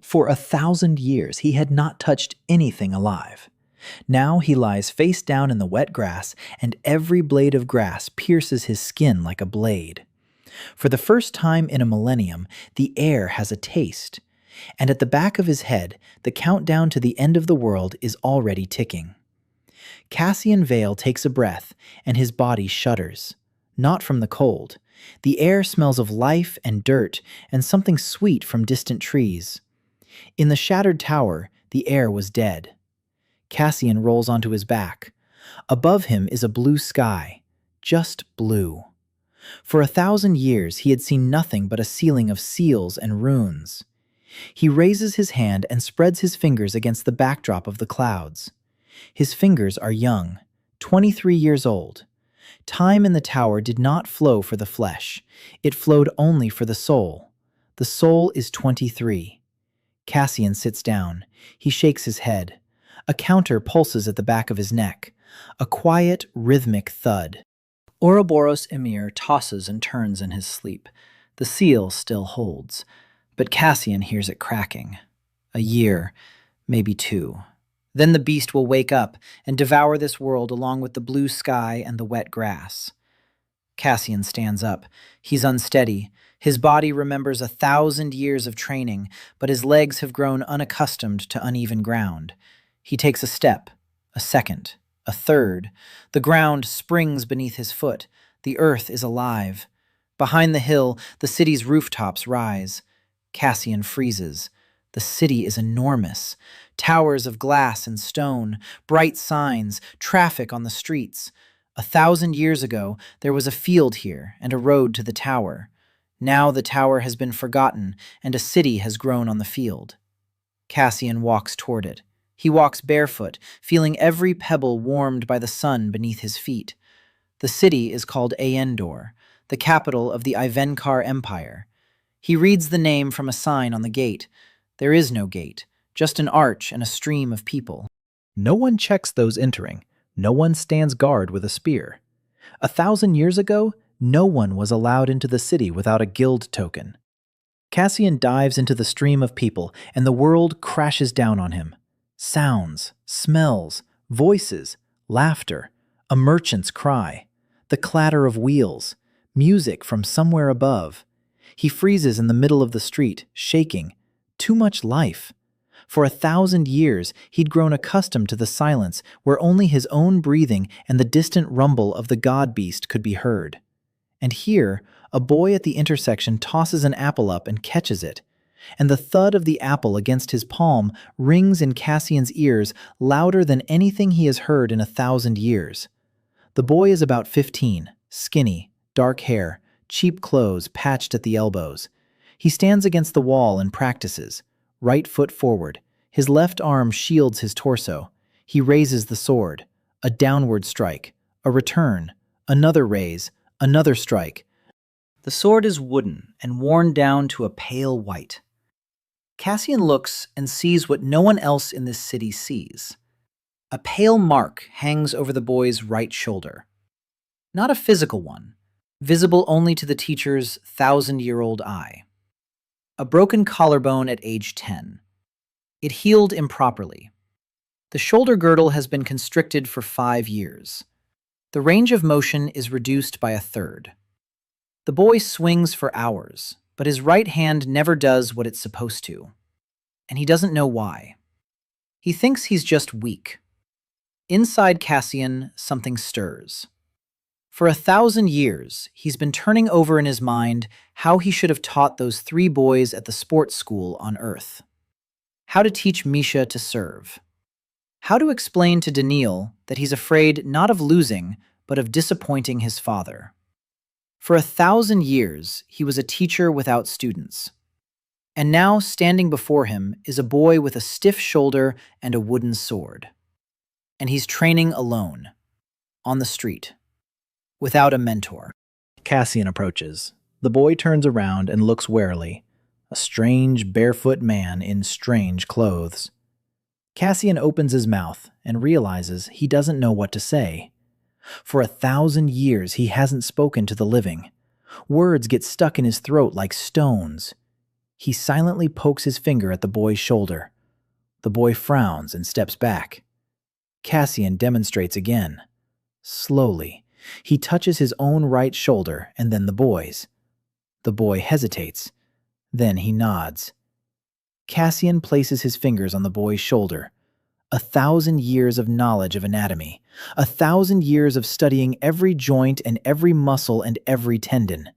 For 1,000 years he had not touched anything alive. Now he lies face down in the wet grass, and every blade of grass pierces his skin like a blade. For the first time in a millennium, the air has a taste, and at the back of his head, the countdown to the end of the world is already ticking. Cassian Vale takes a breath, and his body shudders. Not from the cold. The air smells of life and dirt and something sweet from distant trees. In the shattered tower, the air was dead. Cassian rolls onto his back. Above him is a blue sky, just blue. For 1,000 years he had seen nothing but a ceiling of seals and runes. He raises his hand and spreads his fingers against the backdrop of the clouds. His fingers are young, 23 years old. Time in the tower did not flow for the flesh. It flowed only for the soul. The soul is 23. Cassian sits down. He shakes his head. A counter pulses at the back of his neck. A quiet, rhythmic thud. Ouroboros-Ymir tosses and turns in his sleep. The seal still holds, but Cassian hears it cracking. A year, maybe 2. Then the beast will wake up and devour this world along with the blue sky and the wet grass. Cassian stands up. He's unsteady. His body remembers 1,000 years of training, but his legs have grown unaccustomed to uneven ground. He takes a step, a second, a third. The ground springs beneath his foot. The earth is alive. Behind the hill, the city's rooftops rise. Cassian freezes. The city is enormous. Towers of glass and stone, bright signs, traffic on the streets. 1,000 years ago, there was a field here and a road to the tower. Now the tower has been forgotten, and a city has grown on the field. Cassian walks toward it. He walks barefoot, feeling every pebble warmed by the sun beneath his feet. The city is called Aendor, the capital of the Iveyne Empire. He reads the name from a sign on the gate. There is no gate, just an arch and a stream of people. No one checks those entering. No one stands guard with a spear. 1,000 years ago, no one was allowed into the city without a guild token. Cassian dives into the stream of people, and the world crashes down on him. Sounds, smells, voices, laughter, a merchant's cry, the clatter of wheels, music from somewhere above. He freezes in the middle of the street, shaking. Too much life. For 1,000 years, he'd grown accustomed to the silence where only his own breathing and the distant rumble of the Godbeast could be heard. And here, a boy at the intersection tosses an apple up and catches it, and the thud of the apple against his palm rings in Cassian's ears louder than anything he has heard in 1,000 years. The boy is about 15, skinny, dark hair, cheap clothes patched at the elbows. He stands against the wall and practices, right foot forward. His left arm shields his torso. He raises the sword. A downward strike, a return, another raise, another strike. The sword is wooden and worn down to a pale white. Cassian looks and sees what no one else in this city sees. A pale mark hangs over the boy's right shoulder. Not a physical one, visible only to the teacher's 1,000-year-old eye. A broken collarbone at age 10. It healed improperly. The shoulder girdle has been constricted for 5 years. The range of motion is reduced by 1/3. The boy swings for hours, but his right hand never does what it's supposed to. And he doesn't know why. He thinks he's just weak. Inside Cassian, something stirs. For 1,000 years, he's been turning over in his mind how he should have taught those 3 boys at the sports school on Earth. How to teach Misha to serve. How to explain to Daniil that he's afraid not of losing, but of disappointing his father. For 1,000 years, he was a teacher without students. And now, standing before him, is a boy with a stiff shoulder and a wooden sword. And he's training alone, on the street, without a mentor. Cassian approaches. The boy turns around and looks warily. A strange, barefoot man in strange clothes. Cassian opens his mouth and realizes he doesn't know what to say. For 1,000 years, he hasn't spoken to the living. Words get stuck in his throat like stones. He silently pokes his finger at the boy's shoulder. The boy frowns and steps back. Cassian demonstrates again. Slowly, he touches his own right shoulder and then the boy's. The boy hesitates. Then he nods. Cassian places his fingers on the boy's shoulder. 1,000 years of knowledge of anatomy. 1,000 years of studying every joint and every muscle and every tendon.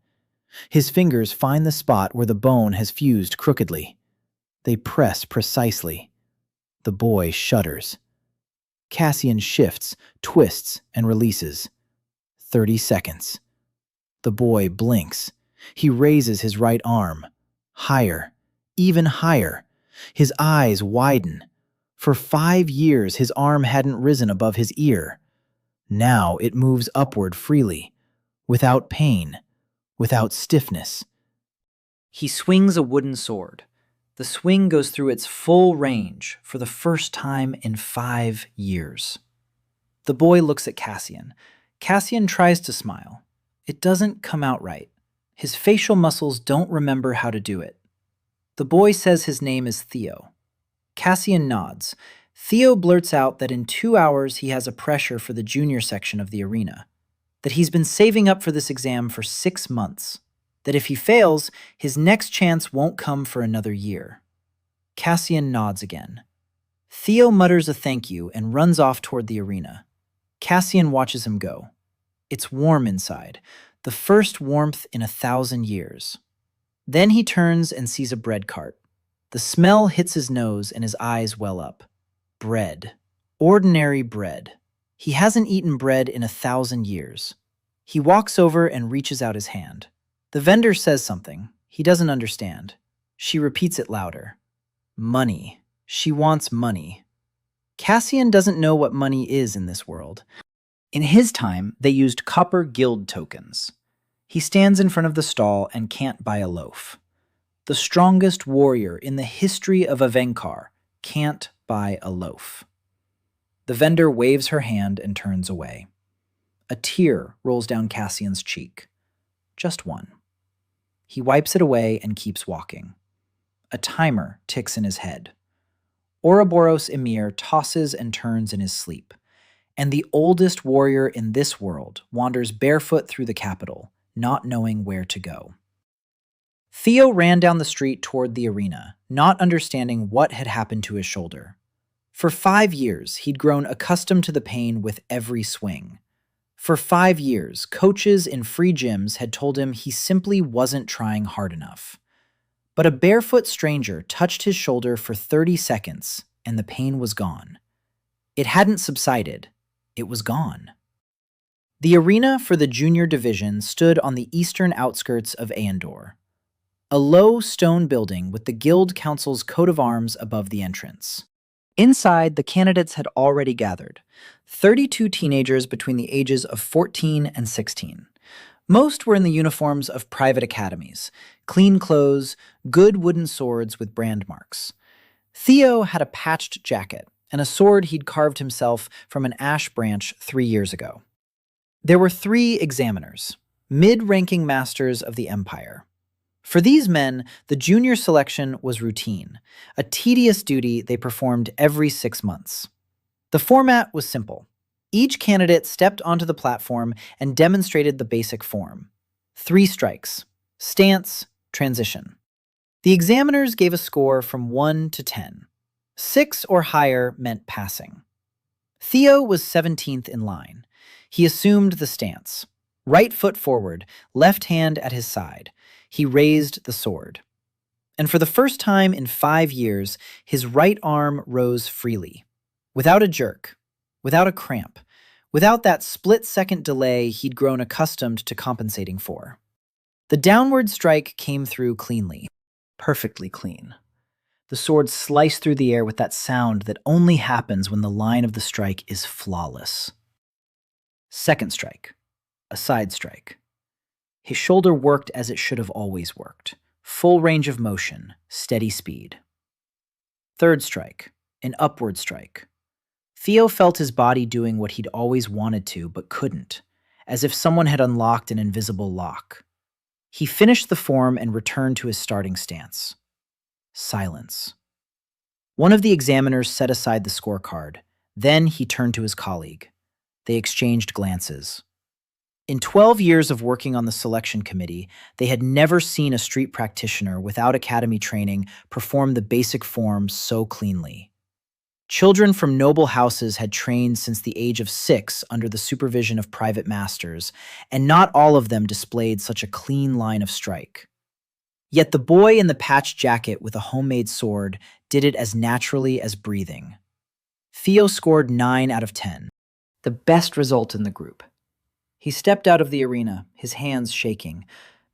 His fingers find the spot where the bone has fused crookedly. They press precisely. The boy shudders. Cassian shifts, twists, and releases. 30 seconds. The boy blinks. He raises his right arm. Higher. Even higher. His eyes widen. For 5 years, his arm hadn't risen above his ear. Now it moves upward freely, without pain, without stiffness. He swings a wooden sword. The swing goes through its full range for the first time in 5 years. The boy looks at Cassian. Cassian tries to smile. It doesn't come out right. His facial muscles don't remember how to do it. The boy says his name is Theo. Cassian nods. Theo blurts out that in 2 hours he has a pressure for the junior section of the arena, that he's been saving up for this exam for 6 months, that if he fails, his next chance won't come for another year. Cassian nods again. Theo mutters a thank you and runs off toward the arena. Cassian watches him go. It's warm inside, the first warmth in 1,000 years. Then he turns and sees a bread cart. The smell hits his nose and his eyes well up. Bread. Ordinary bread. He hasn't eaten bread in 1,000 years. He walks over and reaches out his hand. The vendor says something. He doesn't understand. She repeats it louder. Money. She wants money. Cassian doesn't know what money is in this world. In his time, they used copper guild tokens. He stands in front of the stall and can't buy a loaf. The strongest warrior in the history of Avenkar can't buy a loaf. The vendor waves her hand and turns away. A tear rolls down Cassian's cheek. Just one. He wipes it away and keeps walking. A timer ticks in his head. Ouroboros-Ymir tosses and turns in his sleep, and the oldest warrior in this world wanders barefoot through the capital, not knowing where to go. Theo ran down the street toward the arena, not understanding what had happened to his shoulder. For 5 years, he'd grown accustomed to the pain with every swing. For 5 years, coaches in free gyms had told him he simply wasn't trying hard enough. But a barefoot stranger touched his shoulder for 30 seconds, and the pain was gone. It hadn't subsided. It was gone. The arena for the junior division stood on the eastern outskirts of Aendor. A low stone building with the Guild Council's coat of arms above the entrance. Inside, the candidates had already gathered, 32 teenagers between the ages of 14 and 16. Most were in the uniforms of private academies, clean clothes, good wooden swords with brand marks. Theo had a patched jacket and a sword he'd carved himself from an ash branch 3 years ago. There were 3 examiners, mid-ranking masters of the Empire. For these men, the junior selection was routine, a tedious duty they performed every 6 months. The format was simple. Each candidate stepped onto the platform and demonstrated the basic form. 3 strikes. Stance, transition. The examiners gave a score from 1 to 10. 6 or higher meant passing. Theo was 17th in line. He assumed the stance. Right foot forward, left hand at his side. He raised the sword. And for the first time in 5 years, his right arm rose freely. Without a jerk, without a cramp, without that split-second delay he'd grown accustomed to compensating for. The downward strike came through cleanly, perfectly clean. The sword sliced through the air with that sound that only happens when the line of the strike is flawless. Second strike, a side strike. His shoulder worked as it should have always worked. Full range of motion, steady speed. Third strike, an upward strike. Theo felt his body doing what he'd always wanted to but couldn't, as if someone had unlocked an invisible lock. He finished the form and returned to his starting stance. Silence. One of the examiners set aside the scorecard. Then he turned to his colleague. They exchanged glances. In 12 years of working on the selection committee, they had never seen a street practitioner without academy training perform the basic forms so cleanly. Children from noble houses had trained since the age of 6 under the supervision of private masters, and not all of them displayed such a clean line of strike. Yet the boy in the patched jacket with a homemade sword did it as naturally as breathing. Theo scored 9 out of 10, the best result in the group. He stepped out of the arena, his hands shaking,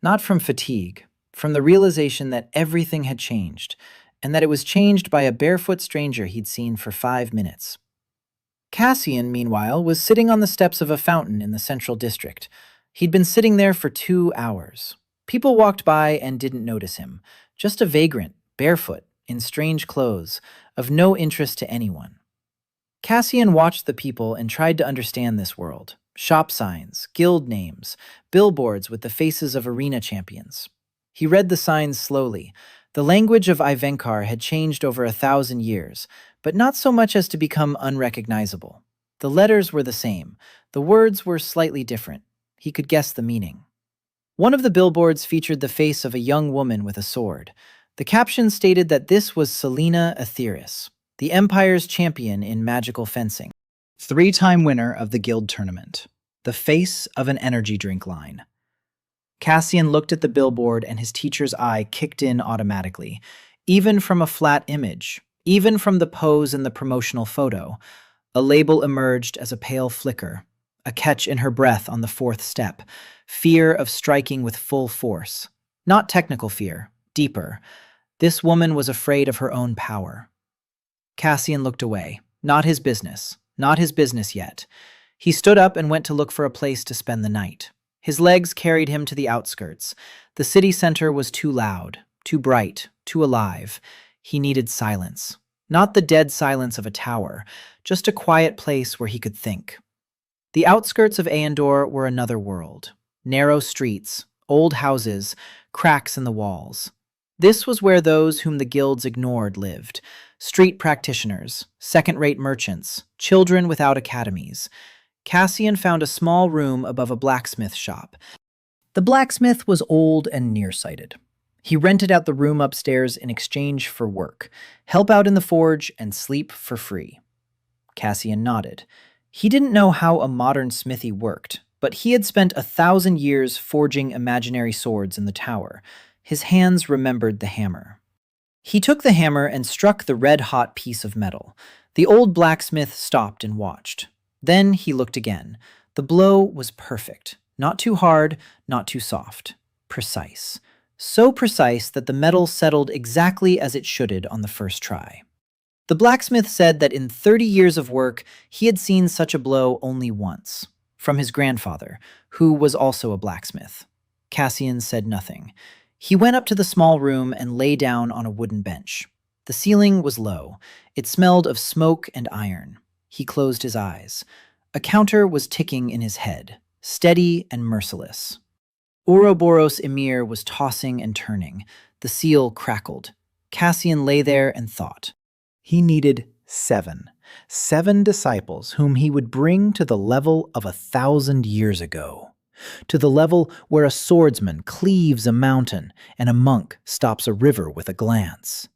not from fatigue, from the realization that everything had changed, and that it was changed by a barefoot stranger he'd seen for 5 minutes. Cassian, meanwhile, was sitting on the steps of a fountain in the central district. He'd been sitting there for 2 hours. People walked by and didn't notice him, just a vagrant, barefoot, in strange clothes, of no interest to anyone. Cassian watched the people and tried to understand this world. Shop signs, guild names, billboards with the faces of arena champions. He read the signs slowly. The language of Iveyne had changed over 1,000 years, but not so much as to become unrecognizable. The letters were the same. The words were slightly different. He could guess the meaning. One of the billboards featured the face of a young woman with a sword. The caption stated that this was Selena, the Empire's champion in magical fencing. 3-time winner of the guild tournament. The face of an energy drink line. Cassian looked at the billboard and his teacher's eye kicked in automatically. Even from a flat image, even from the pose in the promotional photo, a label emerged as a pale flicker, a catch in her breath on the 4th step, fear of striking with full force. Not technical fear, deeper. This woman was afraid of her own power. Cassian looked away. Not his business. Not his business yet. He stood up and went to look for a place to spend the night. His legs carried him to the outskirts. The city center was too loud, too bright, too alive. He needed silence. Not the dead silence of a tower, just a quiet place where he could think. The outskirts of Aendor were another world. Narrow streets, old houses, cracks in the walls. This was where those whom the guilds ignored lived. Street practitioners, second-rate merchants, children without academies. Cassian found a small room above a blacksmith shop. The blacksmith was old and nearsighted. He rented out the room upstairs in exchange for work, help out in the forge, and sleep for free. Cassian nodded. He didn't know how a modern smithy worked, but he had spent 1,000 years forging imaginary swords in the tower. His hands remembered the hammer. He took the hammer and struck the red-hot piece of metal. The old blacksmith stopped and watched. Then he looked again. The blow was perfect. Not too hard, not too soft. Precise. So precise that the metal settled exactly as it shoulded on the first try. The blacksmith said that in 30 years of work, he had seen such a blow only once, from his grandfather, who was also a blacksmith. Cassian said nothing. He went up to the small room and lay down on a wooden bench. The ceiling was low. It smelled of smoke and iron. He closed his eyes. A counter was ticking in his head, steady and merciless. Ouroboros-Ymir was tossing and turning. The seal crackled. Cassian lay there and thought. He needed 7 disciples whom he would bring to the level of 1,000 years ago, to the level where a swordsman cleaves a mountain and a monk stops a river with a glance.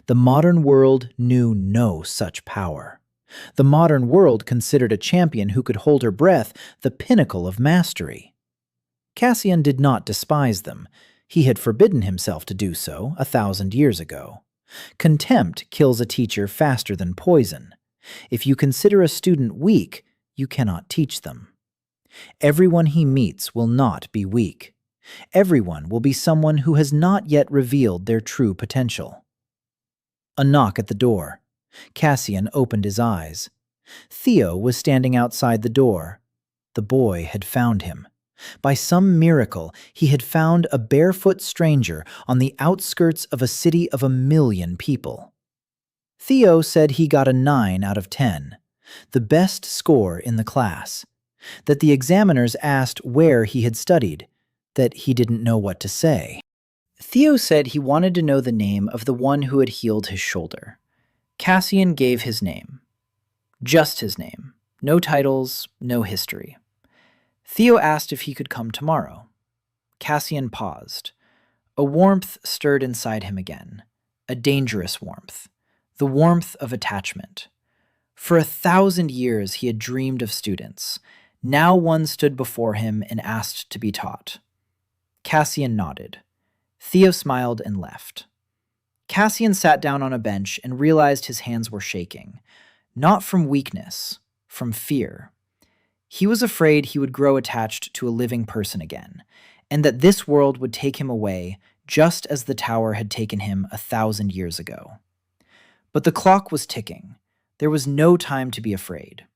The modern world knew no such power. The modern world considered a champion who could hold her breath the pinnacle of mastery. Cassian did not despise them. He had forbidden himself to do so 1,000 years ago. Contempt kills a teacher faster than poison. If you consider a student weak, you cannot teach them. Everyone he meets will not be weak. Everyone will be someone who has not yet revealed their true potential. A knock at the door. Cassian opened his eyes. Theo was standing outside the door. The boy had found him. By some miracle, he had found a barefoot stranger on the outskirts of a city of 1 million people. Theo said he got a 9 out of 10, the best score in the class, that the examiners asked where he had studied, that he didn't know what to say. Theo said he wanted to know the name of the one who had healed his shoulder. Cassian gave his name. Just his name. No titles, no history. Theo asked if he could come tomorrow. Cassian paused. A warmth stirred inside him again. A dangerous warmth. The warmth of attachment. For 1,000 years he had dreamed of students. Now one stood before him and asked to be taught. Cassian nodded. Theo smiled and left. Cassian sat down on a bench and realized his hands were shaking. Not from weakness, from fear. He was afraid he would grow attached to a living person again, and that this world would take him away just as the tower had taken him 1,000 years ago. But the clock was ticking. There was no time to be afraid.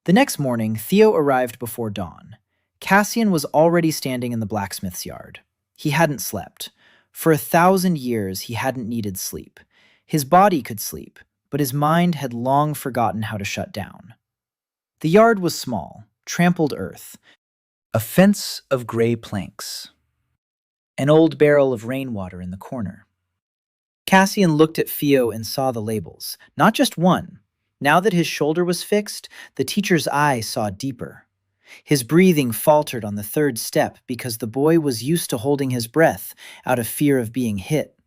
The next morning, Theo arrived before dawn. Cassian was already standing in the blacksmith's yard. He hadn't slept. For 1,000 years, he hadn't needed sleep. His body could sleep, but his mind had long forgotten how to shut down. The yard was small, trampled earth, a fence of gray planks, an old barrel of rainwater in the corner. Cassian looked at Theo and saw the labels, not just one. Now that his shoulder was fixed, the teacher's eye saw deeper. His breathing faltered on the third step because the boy was used to holding his breath out of fear of being hit.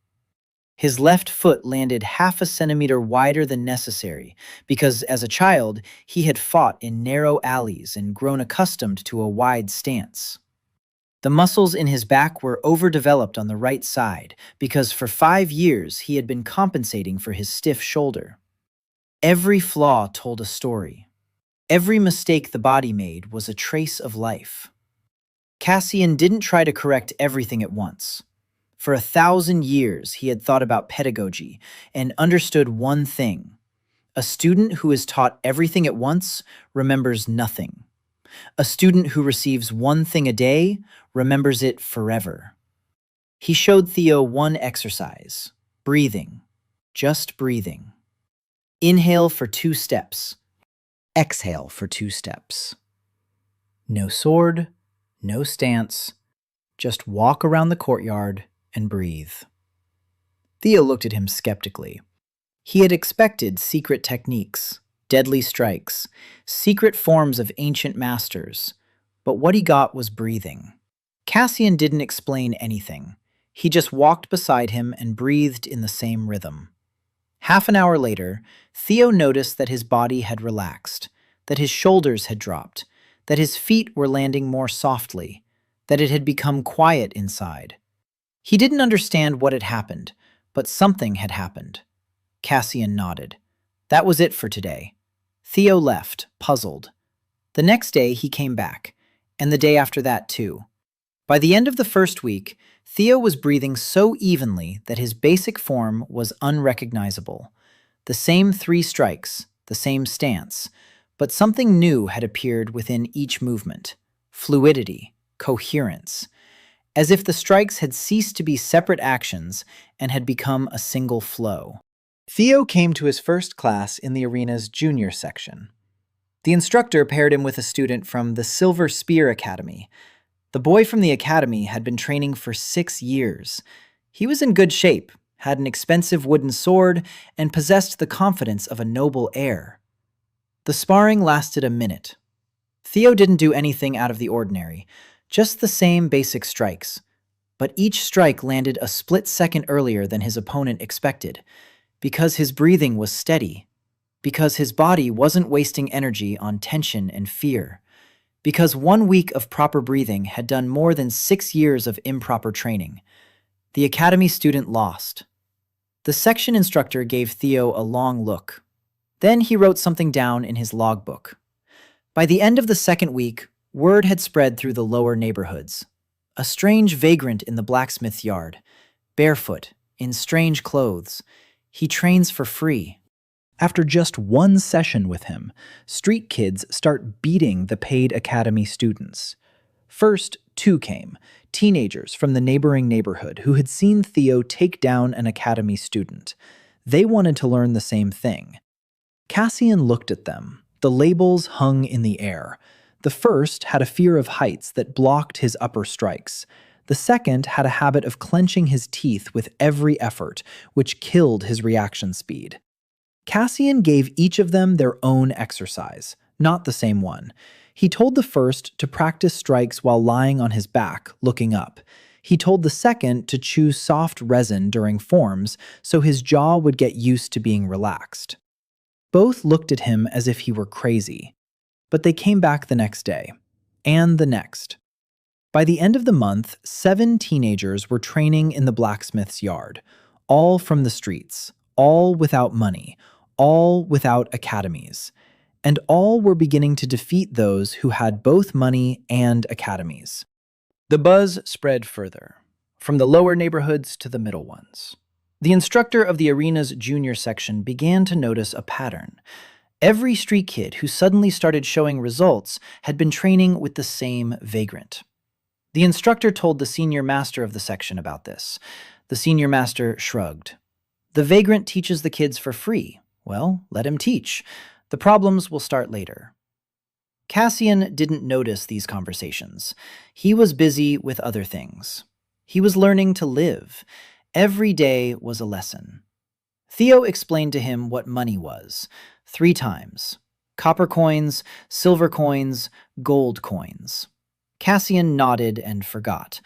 His left foot landed 0.5 centimeter wider than necessary because, as a child, he had fought in narrow alleys and grown accustomed to a wide stance. The muscles in his back were overdeveloped on the right side because for 5 years he had been compensating for his stiff shoulder. Every flaw told a story. Every mistake the body made was a trace of life. Cassian didn't try to correct everything at once. For 1,000 years, he had thought about pedagogy and understood one thing. A student who is taught everything at once remembers nothing. A student who receives one thing a day remembers it forever. He showed Theo one exercise: breathing. Just breathing. Inhale for 2 steps. Exhale for 2 steps. No sword, no stance. Just walk around the courtyard and breathe. Theo looked at him skeptically. He had expected secret techniques, deadly strikes, secret forms of ancient masters, but what he got was breathing. Cassian didn't explain anything. He just walked beside him and breathed in the same rhythm. Half an hour later, Theo noticed that his body had relaxed, that his shoulders had dropped, that his feet were landing more softly, that it had become quiet inside. He didn't understand what had happened, but something had happened. Cassian nodded. That was it for today. Theo left, puzzled. The next day he came back, and the day after that too. By the end of the first week, Theo was breathing so evenly that his basic form was unrecognizable. The same 3 strikes, the same stance, but something new had appeared within each movement. Fluidity, coherence. As if the strikes had ceased to be separate actions and had become a single flow. Theo came to his first class in the arena's junior section. The instructor paired him with a student from the Silver Spear Academy. The boy from the academy had been training for 6 years. He was in good shape, had an expensive wooden sword, and possessed the confidence of a noble heir. The sparring lasted a minute. Theo didn't do anything out of the ordinary, just the same basic strikes. But each strike landed a split second earlier than his opponent expected, because his breathing was steady, because his body wasn't wasting energy on tension and fear, because 1 week of proper breathing had done more than 6 years of improper training. The academy student lost. The section instructor gave Theo a long look. Then he wrote something down in his logbook. By the end of the 2nd week, word had spread through the lower neighborhoods. A strange vagrant in the blacksmith yard, barefoot, in strange clothes. He trains for free. After just 1 session with him, street kids start beating the paid academy students. First, 2 came, teenagers from the neighboring neighborhood who had seen Theo take down an academy student. They wanted to learn the same thing. Cassian looked at them. The labels hung in the air. The first had a fear of heights that blocked his upper strikes. The second had a habit of clenching his teeth with every effort, which killed his reaction speed. Cassian gave each of them their own exercise, not the same one. He told the first to practice strikes while lying on his back, looking up. He told the second to chew soft resin during forms so his jaw would get used to being relaxed. Both looked at him as if he were crazy, but they came back the next day, and the next. By the end of the month, 7 teenagers were training in the blacksmith's yard, all from the streets, all without money, all without academies, and all were beginning to defeat those who had both money and academies. The buzz spread further, from the lower neighborhoods to the middle ones. The instructor of the arena's junior section began to notice a pattern. Every street kid who suddenly started showing results had been training with the same vagrant. The instructor told the senior master of the section about this. The senior master shrugged. The vagrant teaches the kids for free. Well, let him teach. The problems will start later. Cassian didn't notice these conversations. He was busy with other things. He was learning to live. Every day was a lesson. Theo explained to him what money was, 3 times. Copper coins, silver coins, gold coins. Cassian nodded and forgot.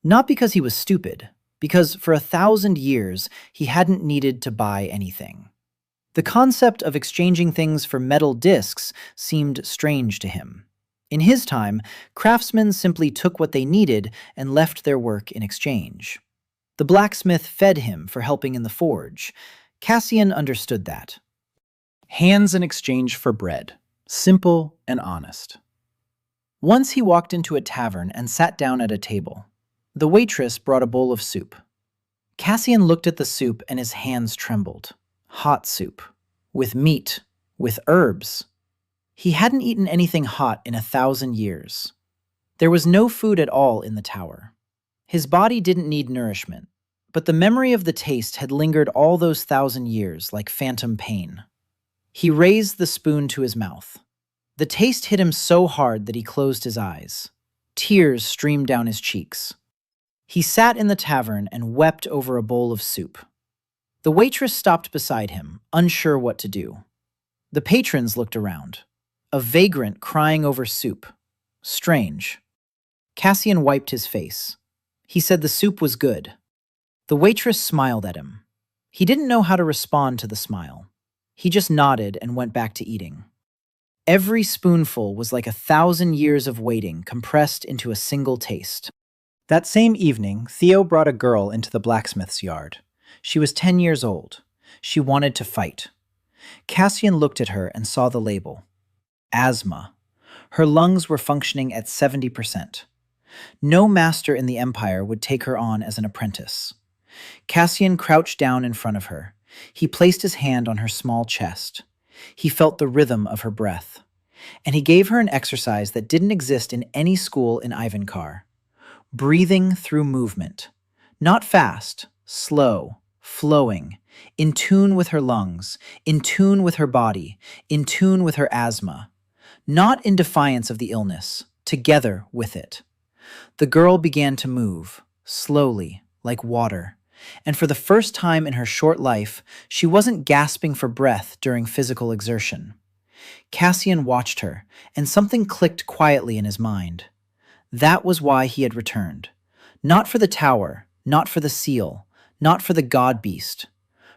Not because he was stupid, because for 1,000 years he hadn't needed to buy anything. The concept of exchanging things for metal discs seemed strange to him. In his time, craftsmen simply took what they needed and left their work in exchange. The blacksmith fed him for helping in the forge. Cassian understood that. Hands in exchange for bread. Simple and honest. Once he walked into a tavern and sat down at a table. The waitress brought a bowl of soup. Cassian looked at the soup and his hands trembled. Hot soup. With meat. With herbs. He hadn't eaten anything hot in 1,000 years. There was no food at all in the tower. His body didn't need nourishment, but the memory of the taste had lingered all those 1,000 years like phantom pain. He raised the spoon to his mouth. The taste hit him so hard that he closed his eyes. Tears streamed down his cheeks. He sat in the tavern and wept over a bowl of soup. The waitress stopped beside him, unsure what to do. The patrons looked around. A vagrant crying over soup. Strange. Cassian wiped his face. He said the soup was good. The waitress smiled at him. He didn't know how to respond to the smile. He just nodded and went back to eating. Every spoonful was like 1,000 years of waiting compressed into a single taste. That same evening, Theo brought a girl into the blacksmith's yard. She was 10 years old. She wanted to fight. Cassian looked at her and saw the label. Asthma. Her lungs were functioning at 70%. No master in the Empire would take her on as an apprentice. Cassian crouched down in front of her. He placed his hand on her small chest. He felt the rhythm of her breath. And he gave her an exercise that didn't exist in any school in Iveyne. Breathing through movement. Not fast, slow, flowing, in tune with her lungs, in tune with her body, in tune with her asthma. Not in defiance of the illness, together with it. The girl began to move, slowly, like water. And for the first time in her short life, she wasn't gasping for breath during physical exertion. Cassian watched her, and something clicked quietly in his mind. That was why he had returned. Not for the tower, not for the seal, not for the Godbeast.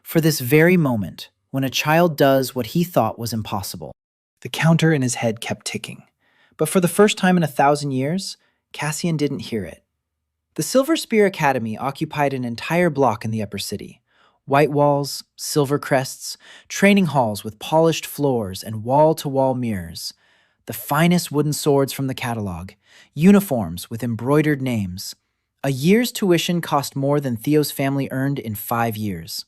For this very moment, when a child does what he thought was impossible. The counter in his head kept ticking. But for the first time in 1,000 years, Cassian didn't hear it. The Silver Spear Academy occupied an entire block in the upper city. White walls, silver crests, training halls with polished floors and wall-to-wall mirrors. The finest wooden swords from the catalog, uniforms with embroidered names. A year's tuition cost more than Theo's family earned in 5 years.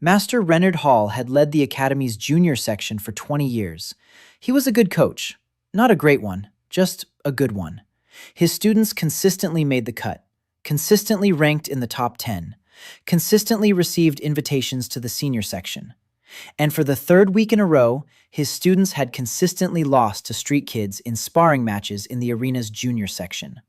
Master Renard Hall had led the Academy's junior section for 20 years. He was a good coach. Not a great one, just a good one. His students consistently made the cut, consistently ranked in the top 10, consistently received invitations to the senior section. And for the 3rd week in a row, his students had consistently lost to street kids in sparring matches in the arena's junior section.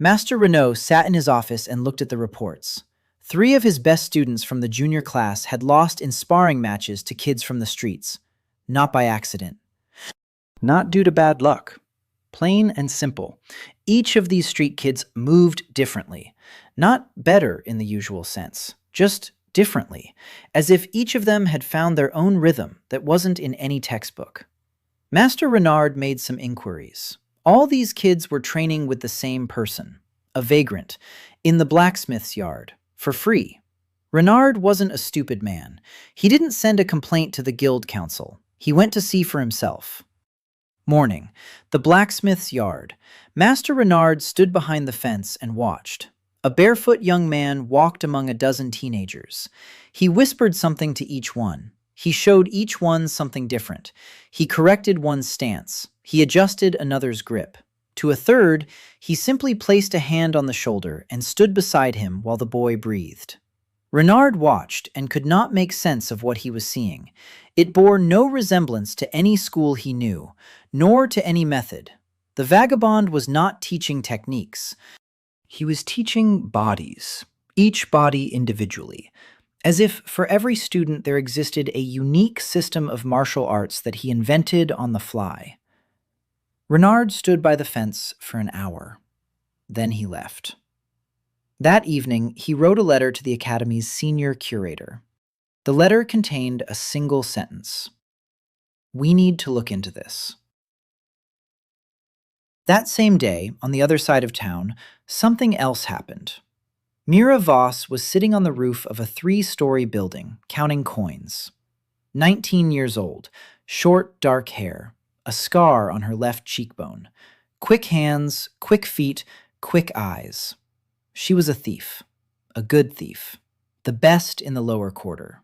Master Renaud sat in his office and looked at the reports. 3 of his best students from the junior class had lost in sparring matches to kids from the streets. Not by accident. Not due to bad luck. Plain and simple. Each of these street kids moved differently. Not better in the usual sense, just differently, as if each of them had found their own rhythm that wasn't in any textbook. Master Renard made some inquiries. All these kids were training with the same person, a vagrant, in the blacksmith's yard, for free. Renard wasn't a stupid man. He didn't send a complaint to the guild council. He went to see for himself. Morning. The blacksmith's yard. Master Renard stood behind the fence and watched. A barefoot young man walked among a dozen teenagers. He whispered something to each one. He showed each one something different. He corrected one's stance. He adjusted another's grip. To a third, he simply placed a hand on the shoulder and stood beside him while the boy breathed. Renard watched and could not make sense of what he was seeing. It bore no resemblance to any school he knew, nor to any method. The vagabond was not teaching techniques. He was teaching bodies, each body individually, as if for every student there existed a unique system of martial arts that he invented on the fly. Renard stood by the fence for an hour. Then he left. That evening, he wrote a letter to the Academy's senior curator. The letter contained a single sentence. "We need to look into this." That same day, on the other side of town, something else happened. Mira Voss was sitting on the roof of a 3-story building, counting coins. 19 years old, short, dark hair, a scar on her left cheekbone, quick hands, quick feet, quick eyes. She was a thief, a good thief, the best in the lower quarter.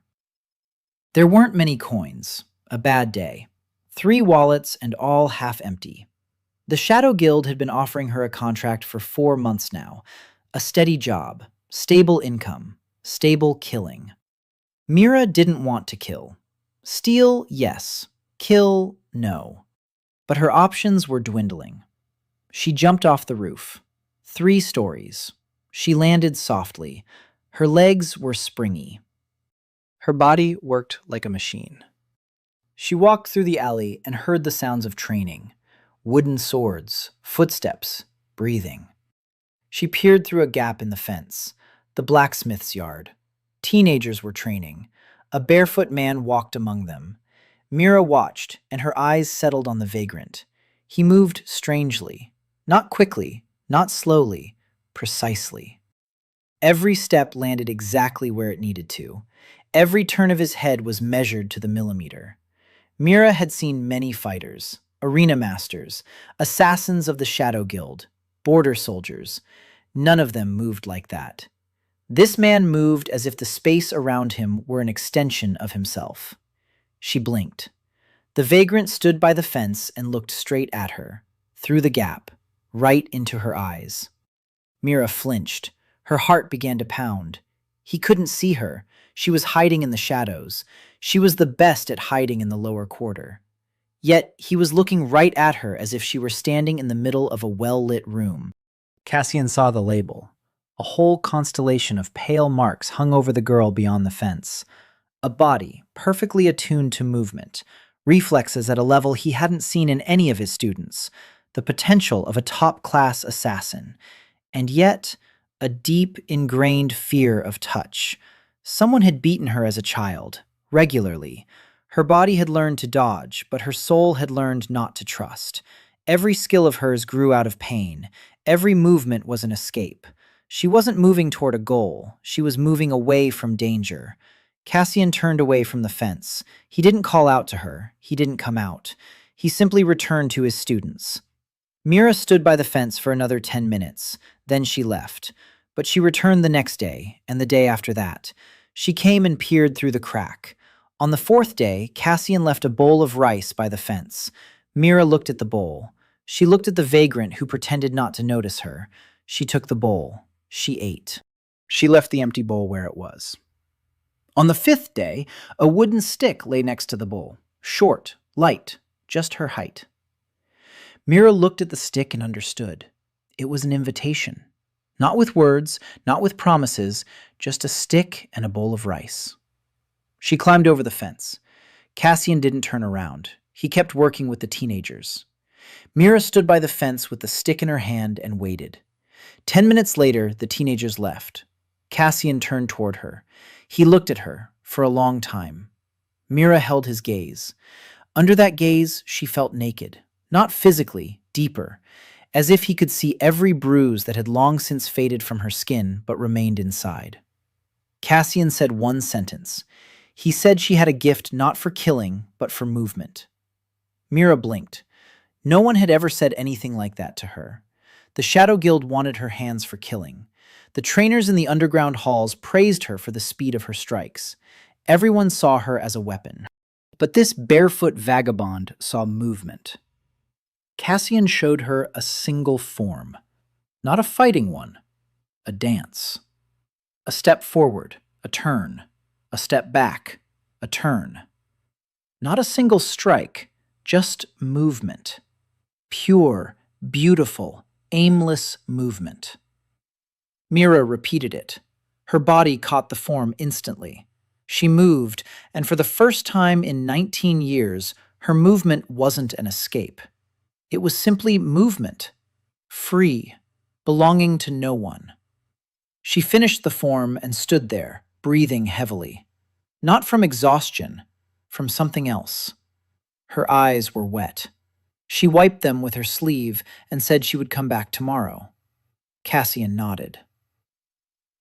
There weren't many coins, a bad day. 3 wallets and all half empty. The Shadow Guild had been offering her a contract for 4 months now. A steady job, stable income, stable killing. Mira didn't want to kill. Steal, yes. Kill, no. But her options were dwindling. She jumped off the roof. 3 stories. She landed softly. Her legs were springy. Her body worked like a machine. She walked through the alley and heard the sounds of training. Wooden swords, footsteps, breathing. She peered through a gap in the fence. The blacksmith's yard. Teenagers were training. A barefoot man walked among them. Mira watched, and her eyes settled on the vagrant. He moved strangely. Not quickly, not slowly, precisely. Every step landed exactly where it needed to. Every turn of his head was measured to the millimeter. Mira had seen many fighters, arena masters, assassins of the Shadow Guild, border soldiers. None of them moved like that. This man moved as if the space around him were an extension of himself. She blinked. The vagrant stood by the fence and looked straight at her, through the gap, right into her eyes. Mira flinched. Her heart began to pound. He couldn't see her. She was hiding in the shadows. She was the best at hiding in the lower quarter. Yet he was looking right at her as if she were standing in the middle of a well-lit room. Cassian saw the label. A whole constellation of pale marks hung over the girl beyond the fence. A body, perfectly attuned to movement. Reflexes at a level he hadn't seen in any of his students. The potential of a top-class assassin. And yet, a deep, ingrained fear of touch. Someone had beaten her as a child, regularly. Her body had learned to dodge, but her soul had learned not to trust. Every skill of hers grew out of pain. Every movement was an escape. She wasn't moving toward a goal. She was moving away from danger. Cassian turned away from the fence. He didn't call out to her. He didn't come out. He simply returned to his students. Mira stood by the fence for another 10 minutes. Then she left. But she returned the next day, and the day after that. She came and peered through the crack. On the 4th day, Cassian left a bowl of rice by the fence. Mira looked at the bowl. She looked at the vagrant who pretended not to notice her. She took the bowl. She ate. She left the empty bowl where it was. On the 5th day, a wooden stick lay next to the bowl. Short, light, just her height. Mira looked at the stick and understood. It was an invitation. Not with words, not with promises, just a stick and a bowl of rice. She climbed over the fence. Cassian didn't turn around. He kept working with the teenagers. Mira stood by the fence with the stick in her hand and waited. 10 minutes later, the teenagers left. Cassian turned toward her. He looked at her for a long time. Mira held his gaze. Under that gaze, she felt naked. Not physically, deeper, as if he could see every bruise that had long since faded from her skin but remained inside. Cassian said one sentence. He said she had a gift not for killing, but for movement. Mira blinked. No one had ever said anything like that to her. The Shadow Guild wanted her hands for killing. The trainers in the underground halls praised her for the speed of her strikes. Everyone saw her as a weapon. But this barefoot vagabond saw movement. Cassian showed her a single form. Not a fighting one. A dance. A step forward, a turn. A step back, a turn. Not a single strike, just movement. Pure, beautiful, aimless movement. Mira repeated it. Her body caught the form instantly. She moved, and for the first time in 19 years, her movement wasn't an escape. It was simply movement, free, belonging to no one. She finished the form and stood there, breathing heavily. Not from exhaustion, from something else. Her eyes were wet. She wiped them with her sleeve and said she would come back tomorrow. Cassian nodded.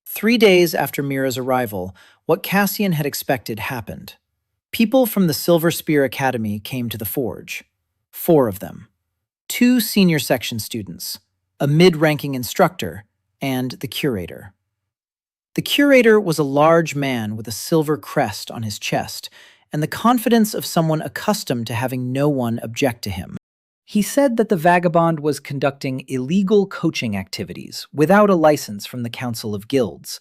3 days after Mira's arrival, what Cassian had expected happened. People from the Silver Spear Academy came to the forge. 4 of them. 2 senior section students, a mid-ranking instructor, and the curator. The curator was a large man with a silver crest on his chest and the confidence of someone accustomed to having no one object to him. He said that the vagabond was conducting illegal coaching activities without a license from the Council of Guilds,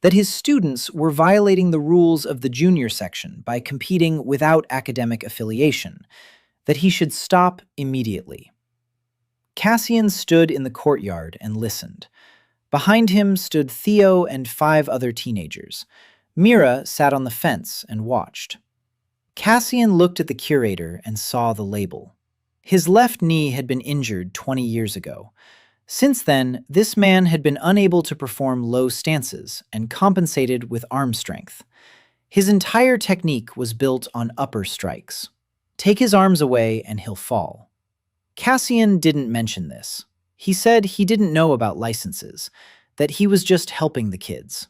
that his students were violating the rules of the junior section by competing without academic affiliation, that he should stop immediately. Cassian stood in the courtyard and listened. Behind him stood Theo and 5 other teenagers. Mira sat on the fence and watched. Cassian looked at the curator and saw the label. His left knee had been injured 20 years ago. Since then, this man had been unable to perform low stances and compensated with arm strength. His entire technique was built on upper strikes. Take his arms away and he'll fall. Cassian didn't mention this. He said he didn't know about licenses, that he was just helping the kids.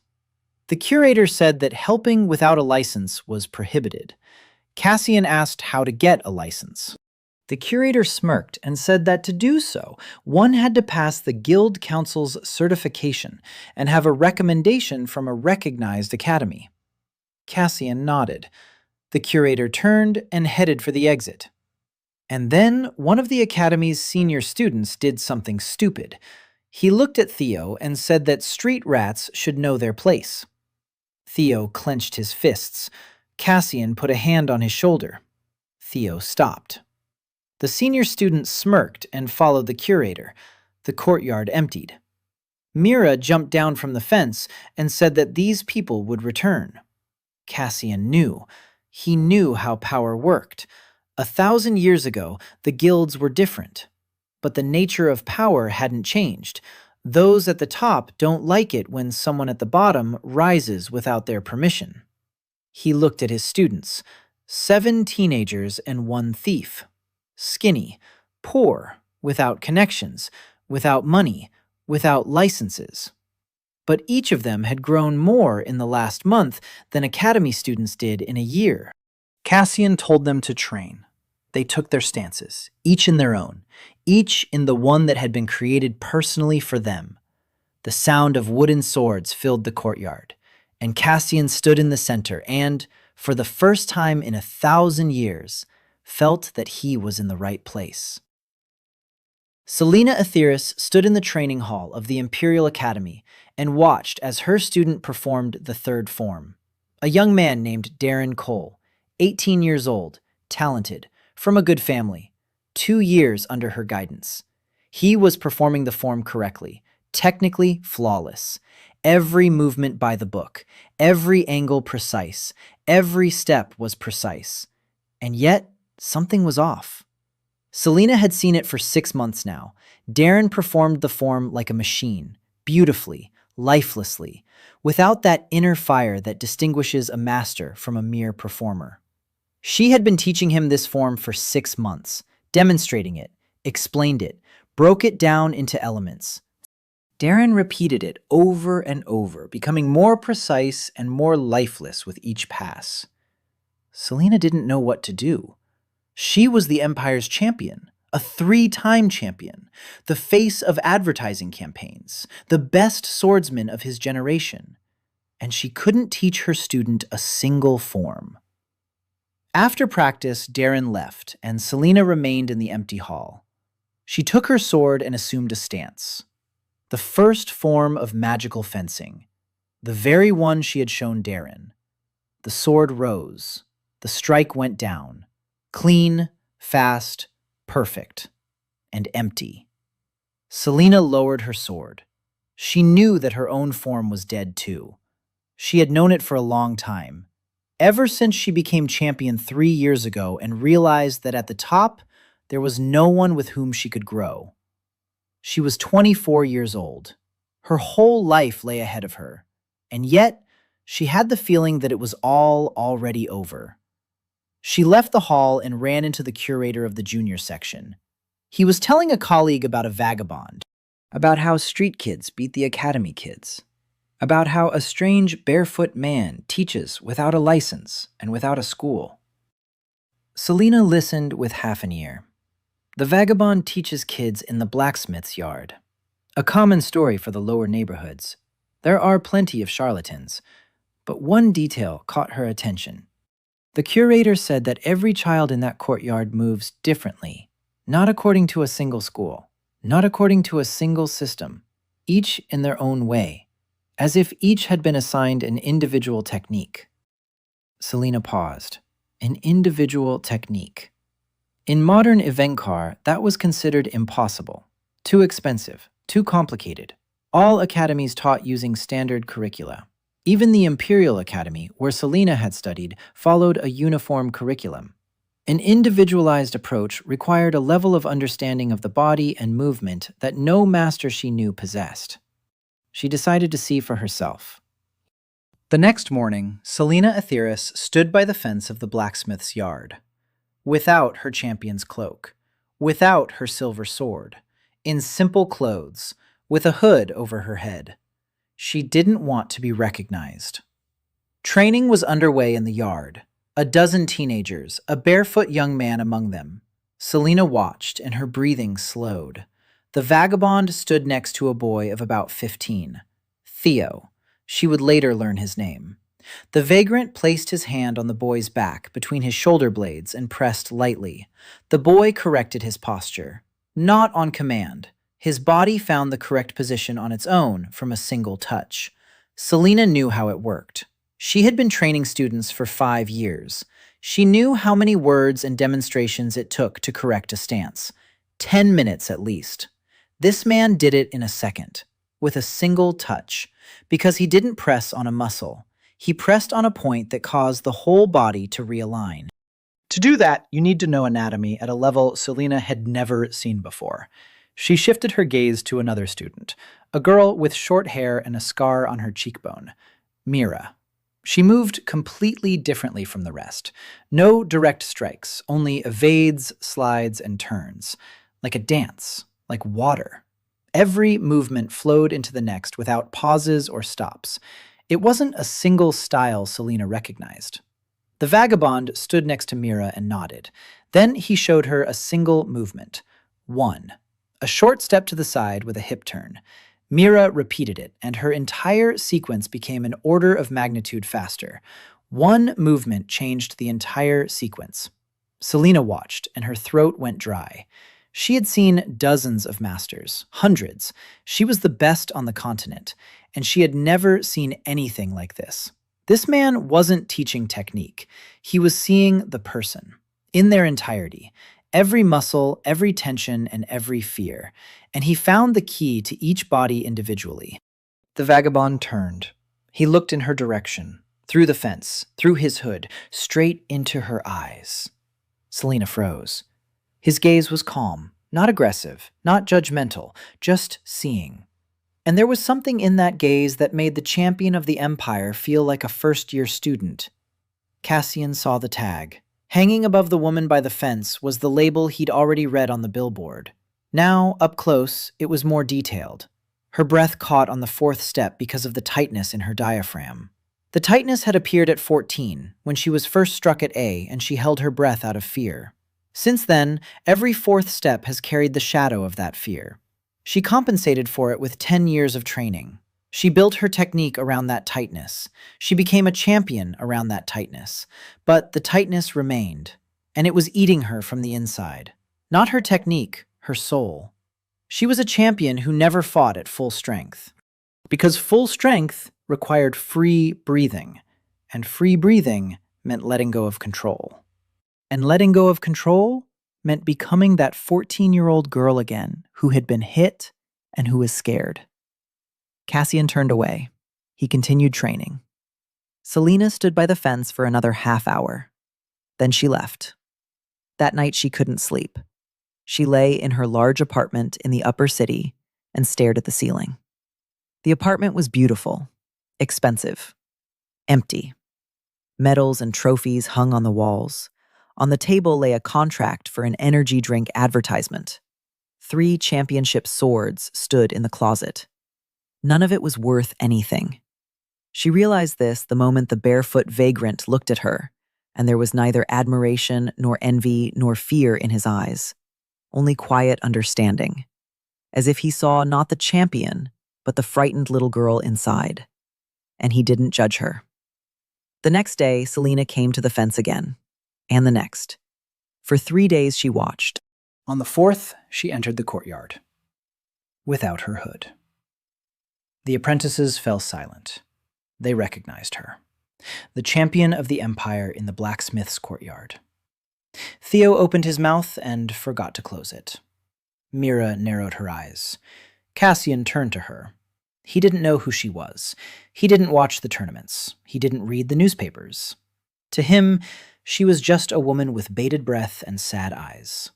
The curator said that helping without a license was prohibited. Cassian asked how to get a license. The curator smirked and said that to do so, one had to pass the Guild Council's certification and have a recommendation from a recognized academy. Cassian nodded. The curator turned and headed for the exit. And then one of the academy's senior students did something stupid. He looked at Theo and said that street rats should know their place. Theo clenched his fists. Cassian put a hand on his shoulder. Theo stopped. The senior student smirked and followed the curator. The courtyard emptied. Mira jumped down from the fence and said that these people would return. Cassian knew. He knew how power worked. 1,000 years ago, the guilds were different. But the nature of power hadn't changed. Those at the top don't like it when someone at the bottom rises without their permission. He looked at his students. 7 teenagers and 1 thief. Skinny, poor, without connections, without money, without licenses. But each of them had grown more in the last month than academy students did in a year. Cassian told them to train. They took their stances, each in their own, each in the one that had been created personally for them. The sound of wooden swords filled the courtyard, and Cassian stood in the center and, for the first time in 1,000 years, felt that he was in the right place. Selena Aetheris stood in the training hall of the Imperial Academy and watched as her student performed the 3rd form. A young man named Darren Cole, 18 years old, talented, from a good family, 2 years under her guidance. He was performing the form correctly, technically flawless. Every movement by the book, every angle precise, every step was precise. And yet, something was off. Selena had seen it for 6 months now. Darren performed the form like a machine, beautifully, lifelessly, without that inner fire that distinguishes a master from a mere performer. She had been teaching him this form for 6 months, demonstrating it, explained it, broke it down into elements. Darren repeated it over and over, becoming more precise and more lifeless with each pass. Selena didn't know what to do. She was the Empire's champion, a 3-time champion, the face of advertising campaigns, the best swordsman of his generation. And she couldn't teach her student a single form. After practice, Darren left, and Selena remained in the empty hall. She took her sword and assumed a stance. The first form of magical fencing, the very one she had shown Darren. The sword rose. The strike went down. Clean, fast, perfect, and empty. Selena lowered her sword. She knew that her own form was dead too. She had known it for a long time, ever since she became champion 3 years ago and realized that at the top, there was no one with whom she could grow. She was 24 years old. Her whole life lay ahead of her, and yet she had the feeling that it was all already over. She left the hall and ran into the curator of the junior section. He was telling a colleague about a vagabond, about how street kids beat the academy kids, about how a strange barefoot man teaches without a license and without a school. Selena listened with half an ear. The vagabond teaches kids in the blacksmith's yard. A common story for the lower neighborhoods. There are plenty of charlatans, but one detail caught her attention. The curator said that every child in that courtyard moves differently, not according to a single school, not according to a single system, each in their own way, as if each had been assigned an individual technique. Selena paused. An individual technique. In modern Iveyne, that was considered impossible, too expensive, too complicated. All academies taught using standard curricula. Even the Imperial Academy, where Selena had studied, followed a uniform curriculum. An individualized approach required a level of understanding of the body and movement that no master she knew possessed. She decided to see for herself. The next morning, Selena Aetheris stood by the fence of the blacksmith's yard. Without her champion's cloak, without her silver sword, in simple clothes, with a hood over her head. She didn't want to be recognized. Training was underway in the yard. A dozen teenagers, a barefoot young man among them. Selena watched, and her breathing slowed. The vagabond stood next to a boy of about 15. Theo. She would later learn his name. The vagrant placed his hand on the boy's back between his shoulder blades and pressed lightly. The boy corrected his posture. Not on command. His body found the correct position on its own from a single touch. Selena knew how it worked. She had been training students for 5 years. She knew how many words and demonstrations it took to correct a stance. 10 minutes at least. This man did it in a second, with a single touch, because he didn't press on a muscle. He pressed on a point that caused the whole body to realign. To do that, you need to know anatomy at a level Selena had never seen before. She shifted her gaze to another student, a girl with short hair and a scar on her cheekbone, Mira. She moved completely differently from the rest. No direct strikes, only evades, slides, and turns. Like a dance, like water. Every movement flowed into the next without pauses or stops. It wasn't a single style Selena recognized. The vagabond stood next to Mira and nodded. Then he showed her a single movement. 1. A short step to the side with a hip turn. Mira repeated it, and her entire sequence became an order of magnitude faster. One movement changed the entire sequence. Selena watched, and her throat went dry. She had seen dozens of masters, hundreds. She was the best on the continent, and she had never seen anything like this. This man wasn't teaching technique. He was seeing the person, in their entirety. Every muscle, every tension, and every fear, and he found the key to each body individually. The vagabond turned. He looked in her direction, through the fence, through his hood, straight into her eyes. Selena froze. His gaze was calm, not aggressive, not judgmental, just seeing. And there was something in that gaze that made the champion of the Empire feel like a first-year student. Cassian saw the tag. Hanging above the woman by the fence was the label he'd already read on the billboard. Now, up close, it was more detailed. Her breath caught on the fourth step because of the tightness in her diaphragm. The tightness had appeared at 14, when she was first struck at A and she held her breath out of fear. Since then, every fourth step has carried the shadow of that fear. She compensated for it with 10 years of training. She built her technique around that tightness. She became a champion around that tightness. But the tightness remained, and it was eating her from the inside. Not her technique, her soul. She was a champion who never fought at full strength. Because full strength required free breathing, and free breathing meant letting go of control. And letting go of control meant becoming that 14-year-old girl again who had been hit and who was scared. Cassian turned away. He continued training. Selena stood by the fence for another half hour. Then she left. That night she couldn't sleep. She lay in her large apartment in the upper city and stared at the ceiling. The apartment was beautiful, expensive, empty. Medals and trophies hung on the walls. On the table lay a contract for an energy drink advertisement. 3 championship swords stood in the closet. None of it was worth anything. She realized this the moment the barefoot vagrant looked at her, and there was neither admiration nor envy nor fear in his eyes, only quiet understanding, as if he saw not the champion, but the frightened little girl inside. And he didn't judge her. The next day, Selena came to the fence again, and the next. For 3 days she watched. On the 4th, she entered the courtyard, without her hood. The apprentices fell silent. They recognized her. The champion of the Empire in the blacksmith's courtyard. Theo opened his mouth and forgot to close it. Mira narrowed her eyes. Cassian turned to her. He didn't know who she was. He didn't watch the tournaments. He didn't read the newspapers. To him, she was just a woman with bated breath and sad eyes.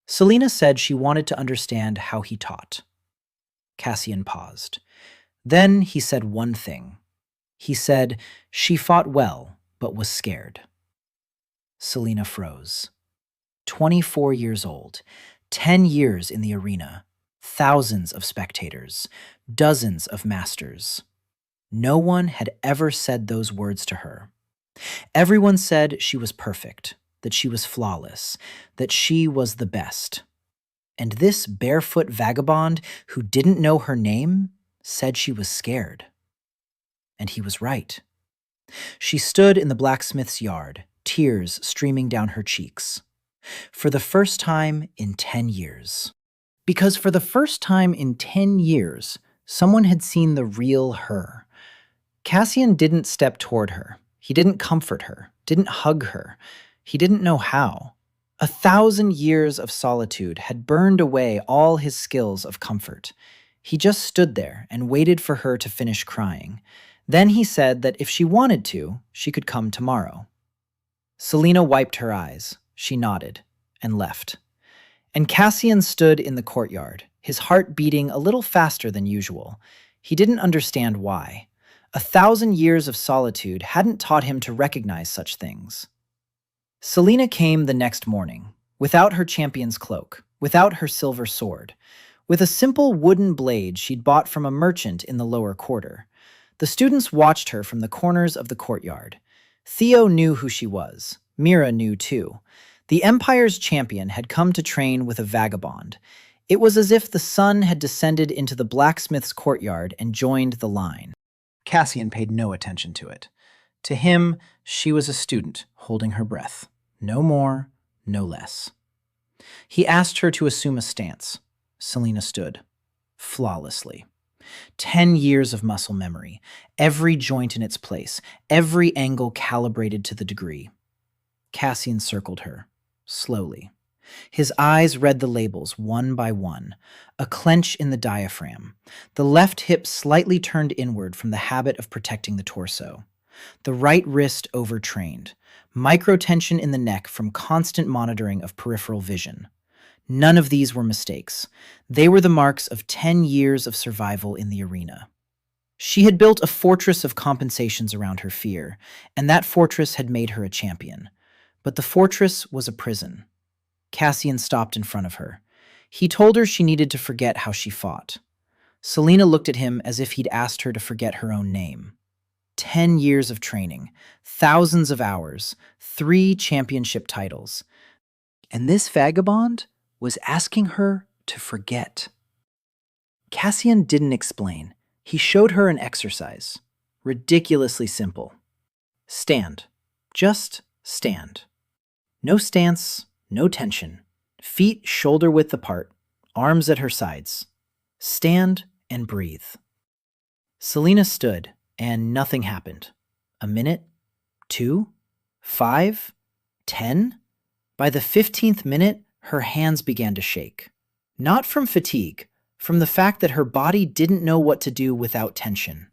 Selena said she wanted to understand how he taught. Cassian paused. Then he said one thing. He said she fought well, but was scared. Selena froze. 24 years old, 10 years in the arena, thousands of spectators, dozens of masters. No one had ever said those words to her. Everyone said she was perfect, that she was flawless, that she was the best. And this barefoot vagabond who didn't know her name said she was scared. And he was right. She stood in the blacksmith's yard, tears streaming down her cheeks. For the first time in 10 years. Because for the first time in 10 years, someone had seen the real her. Cassian didn't step toward her. He didn't comfort her, didn't hug her. He didn't know how. 1,000 years of solitude had burned away all his skills of comfort. He just stood there and waited for her to finish crying. Then he said that if she wanted to, she could come tomorrow. Selena wiped her eyes. She nodded and left. And Cassian stood in the courtyard, his heart beating a little faster than usual. He didn't understand why. 1,000 years of solitude hadn't taught him to recognize such things. Selena came the next morning, without her champion's cloak, without her silver sword, with a simple wooden blade she'd bought from a merchant in the lower quarter. The students watched her from the corners of the courtyard. Theo knew who she was. Mira knew too. The Empire's champion had come to train with a vagabond. It was as if the sun had descended into the blacksmith's courtyard and joined the line. Cassian paid no attention to it. To him, she was a student holding her breath. No more, no less. He asked her to assume a stance. Selena stood, flawlessly. 10 years of muscle memory, every joint in its place, every angle calibrated to the degree. Cassian circled her, slowly. His eyes read the labels one by one, a clench in the diaphragm, the left hip slightly turned inward from the habit of protecting the torso, the right wrist overtrained, microtension in the neck from constant monitoring of peripheral vision. None of these were mistakes. They were the marks of 10 years of survival in the arena. She had built a fortress of compensations around her fear, and that fortress had made her a champion. But the fortress was a prison. Cassian stopped in front of her. He told her she needed to forget how she fought. Selena looked at him as if he'd asked her to forget her own name. 10 years of training, thousands of hours, 3 championship titles. And this vagabond was asking her to forget. Cassian didn't explain. He showed her an exercise. Ridiculously simple. Stand. Just stand. No stance, no tension. Feet shoulder-width apart, arms at her sides. Stand and breathe. Selena stood, and nothing happened. A minute, 2, 5, 10. By the 15th minute, her hands began to shake. Not from fatigue, from the fact that her body didn't know what to do without tension.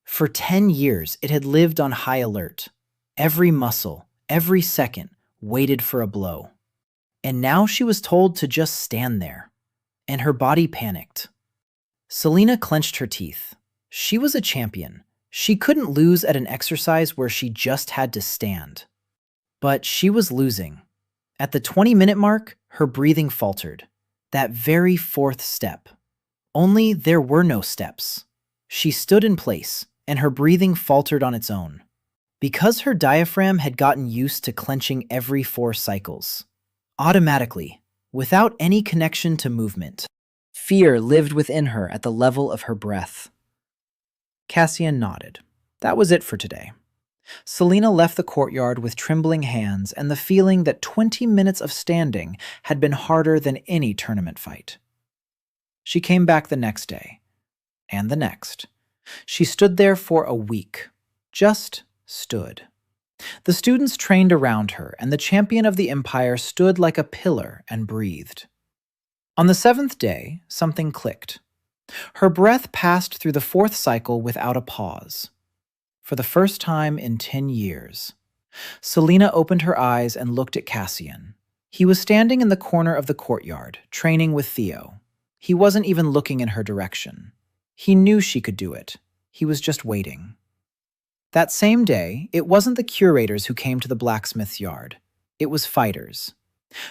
For 10 years, it had lived on high alert. Every muscle, every second, waited for a blow. And now she was told to just stand there. And her body panicked. Selena clenched her teeth. She was a champion. She couldn't lose at an exercise where she just had to stand. But she was losing. At the 20-minute mark, her breathing faltered. That very 4th step. Only there were no steps. She stood in place, and her breathing faltered on its own. Because her diaphragm had gotten used to clenching every 4 cycles. Automatically, without any connection to movement. Fear lived within her at the level of her breath. Cassian nodded. That was it for today. Selena left the courtyard with trembling hands and the feeling that 20 minutes of standing had been harder than any tournament fight. She came back the next day, and the next. She stood there for a week. Just stood. The students trained around her, and the champion of the empire stood like a pillar and breathed. On the 7th day, something clicked. Her breath passed through the 4th cycle without a pause. For the first time in 10 years. Selena opened her eyes and looked at Cassian. He was standing in the corner of the courtyard, training with Theo. He wasn't even looking in her direction. He knew she could do it. He was just waiting. That same day, it wasn't the curators who came to the blacksmith's yard. It was fighters.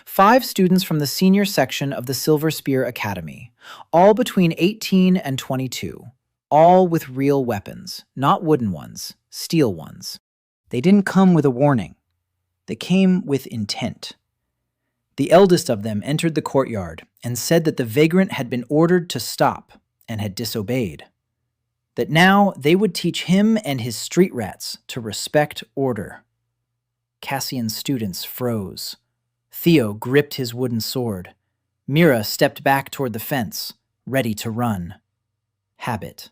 5 students from the senior section of the Silver Spear Academy, all between 18 and 22, all with real weapons, not wooden ones, steel ones. They didn't come with a warning. They came with intent. The eldest of them entered the courtyard and said that the vagrant had been ordered to stop and had disobeyed. That now they would teach him and his street rats to respect order. Cassian's students froze. Theo gripped his wooden sword. Mira stepped back toward the fence, ready to run. Habit.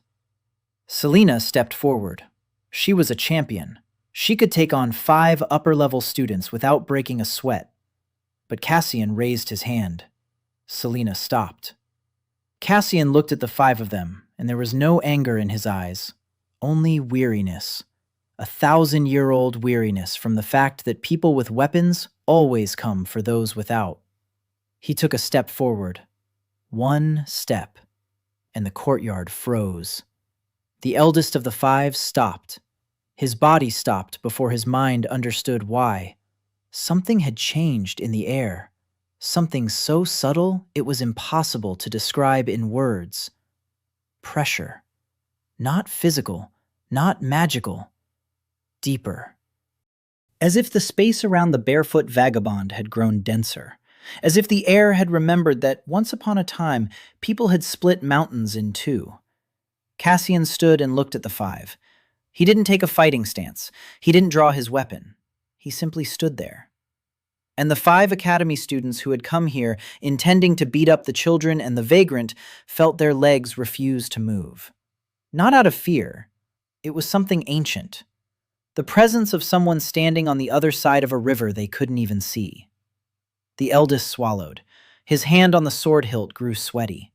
Selena stepped forward. She was a champion. She could take on 5 upper-level students without breaking a sweat. But Cassian raised his hand. Selena stopped. Cassian looked at the 5 of them, and there was no anger in his eyes, only weariness. A 1,000-year-old weariness from the fact that people with weapons always come for those without. He took a step forward. 1 step, and the courtyard froze. The eldest of the 5 stopped. His body stopped before his mind understood why. Something had changed in the air. Something so subtle it was impossible to describe in words. Pressure. Not physical, not magical. Deeper. As if the space around the barefoot vagabond had grown denser. As if the air had remembered that once upon a time people had split mountains in 2. Cassian stood and looked at the 5. He didn't take a fighting stance. He didn't draw his weapon. He simply stood there. And the 5 academy students who had come here intending to beat up the children and the vagrant felt their legs refuse to move. Not out of fear. It was something ancient. The presence of someone standing on the other side of a river they couldn't even see. The eldest swallowed. His hand on the sword hilt grew sweaty.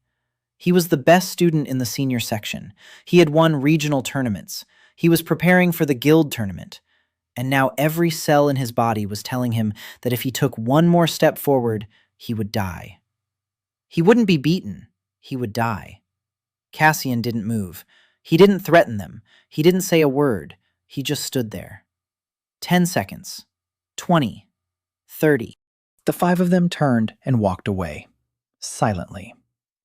He was the best student in the senior section. He had won regional tournaments. He was preparing for the guild tournament. And now every cell in his body was telling him that if he took one more step forward, he would die. He wouldn't be beaten. He would die. Cassian didn't move. He didn't threaten them. He didn't say a word. He just stood there. 10 seconds. 20. 30. The 5 of them turned and walked away. Silently.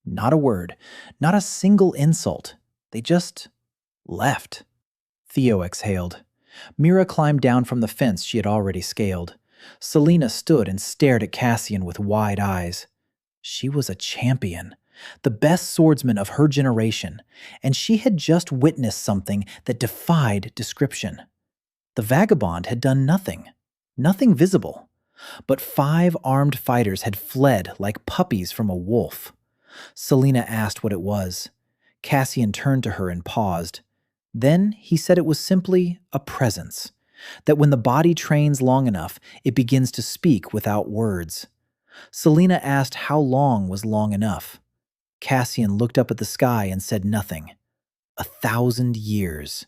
Not a word. Not a single insult. They just left. Theo exhaled. Mira climbed down from the fence she had already scaled. Selena stood and stared at Cassian with wide eyes. She was a champion, the best swordsman of her generation, and she had just witnessed something that defied description. The vagabond had done nothing visible, but 5 armed fighters had fled like puppies from a wolf. Selena asked what it was. Cassian turned to her and paused. Then he said it was simply a presence, that when the body trains long enough, it begins to speak without words. Selena asked how long was long enough. Cassian looked up at the sky and said nothing. 1,000 years.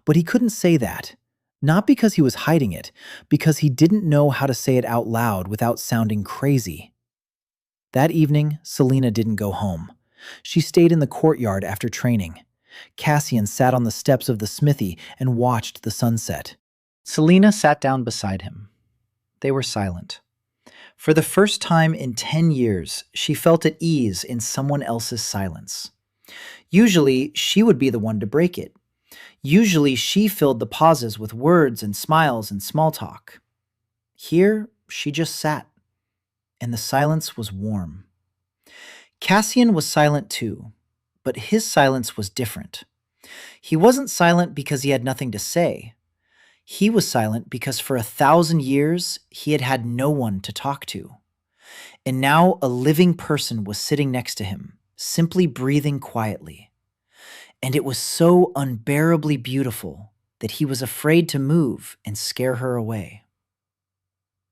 But he couldn't say that. Not because he was hiding it, because he didn't know how to say it out loud without sounding crazy. That evening, Selena didn't go home. She stayed in the courtyard after training. Cassian sat on the steps of the smithy and watched the sunset. Selena sat down beside him. They were silent. For the first time in 10 years, she felt at ease in someone else's silence. Usually, she would be the one to break it. Usually, she filled the pauses with words and smiles and small talk. Here, she just sat, and the silence was warm. Cassian was silent too, but his silence was different. He wasn't silent because he had nothing to say. He was silent because for 1,000 years, he had had no one to talk to. And now a living person was sitting next to him, simply breathing quietly. And it was so unbearably beautiful that he was afraid to move and scare her away.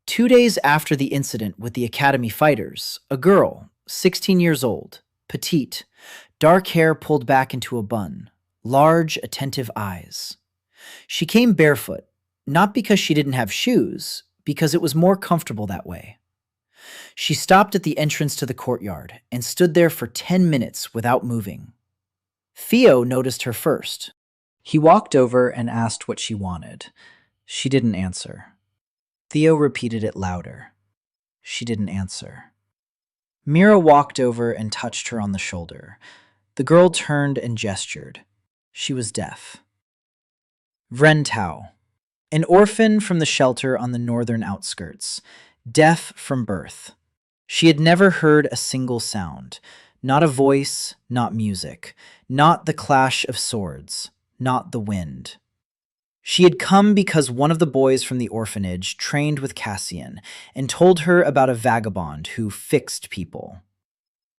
2 days after the incident with the Academy fighters, a girl, 16 years old, petite, dark hair pulled back into a bun, large, attentive eyes. She came barefoot, not because she didn't have shoes, because it was more comfortable that way. She stopped at the entrance to the courtyard and stood there for 10 minutes without moving. Theo noticed her first. He walked over and asked what she wanted. She didn't answer. Theo repeated it louder. She didn't answer. Mira walked over and touched her on the shoulder. The girl turned and gestured. She was deaf. Wren, an orphan from the shelter on the northern outskirts, deaf from birth. She had never heard a single sound, not a voice, not music, not the clash of swords, not the wind. She had come because one of the boys from the orphanage trained with Cassian and told her about a vagabond who fixed people.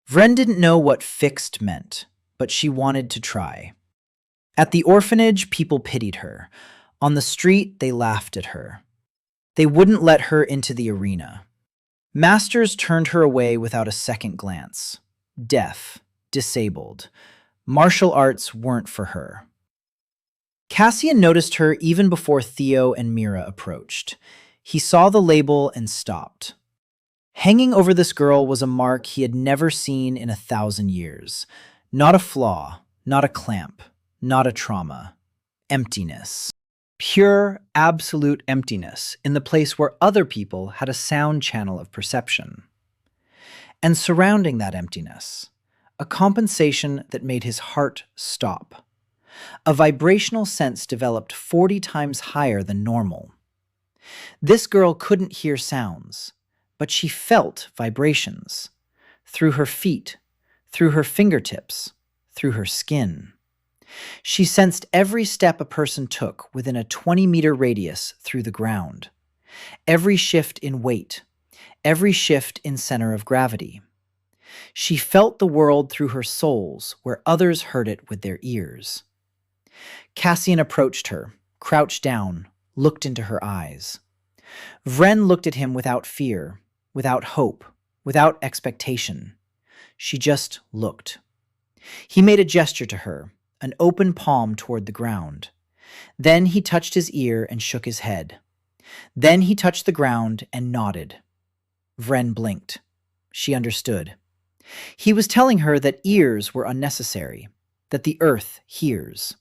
Wren didn't know what fixed meant, but she wanted to try. At the orphanage, people pitied her. On the street, they laughed at her. They wouldn't let her into the arena. Masters turned her away without a second glance. Deaf, disabled. Martial arts weren't for her. Cassian noticed her even before Theo and Mira approached. He saw the label and stopped. Hanging over this girl was a mark he had never seen in 1,000 years. Not a flaw, not a clamp, not a trauma. Emptiness. Pure, absolute emptiness in the place where other people had a sound channel of perception. And surrounding that emptiness, a compensation that made his heart stop. A vibrational sense developed 40 times higher than normal. This girl couldn't hear sounds, but she felt vibrations. Through her feet, through her fingertips, through her skin. She sensed every step a person took within a 20-meter radius through the ground. Every shift in weight, every shift in center of gravity. She felt the world through her soles where others heard it with their ears. Cassian approached her, crouched down, looked into her eyes. Wren looked at him without fear, without hope, without expectation. She just looked. He made a gesture to her, an open palm toward the ground. Then he touched his ear and shook his head. Then he touched the ground and nodded. Wren blinked. She understood. He was telling her that ears were unnecessary, that the earth hears.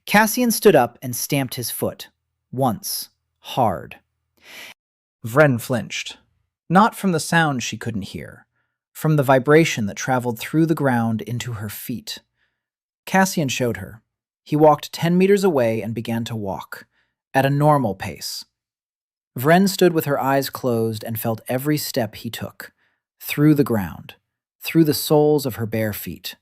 Cassian stood up and stamped his foot, once, hard. Wren flinched, not from the sound she couldn't hear, from the vibration that traveled through the ground into her feet. Cassian showed her. He walked 10 meters away and began to walk, at a normal pace. Wren stood with her eyes closed and felt every step he took, through the ground, through the soles of her bare feet.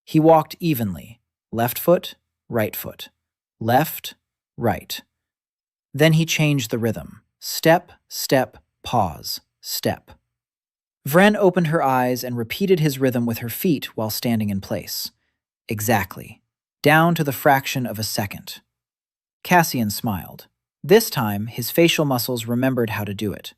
He walked evenly, left foot, right foot, left, right. Then he changed the rhythm. Step, step, pause, step. Wren opened her eyes and repeated his rhythm with her feet while standing in place. Exactly, down to the fraction of a second. Cassian smiled. This time, his facial muscles remembered how to do it.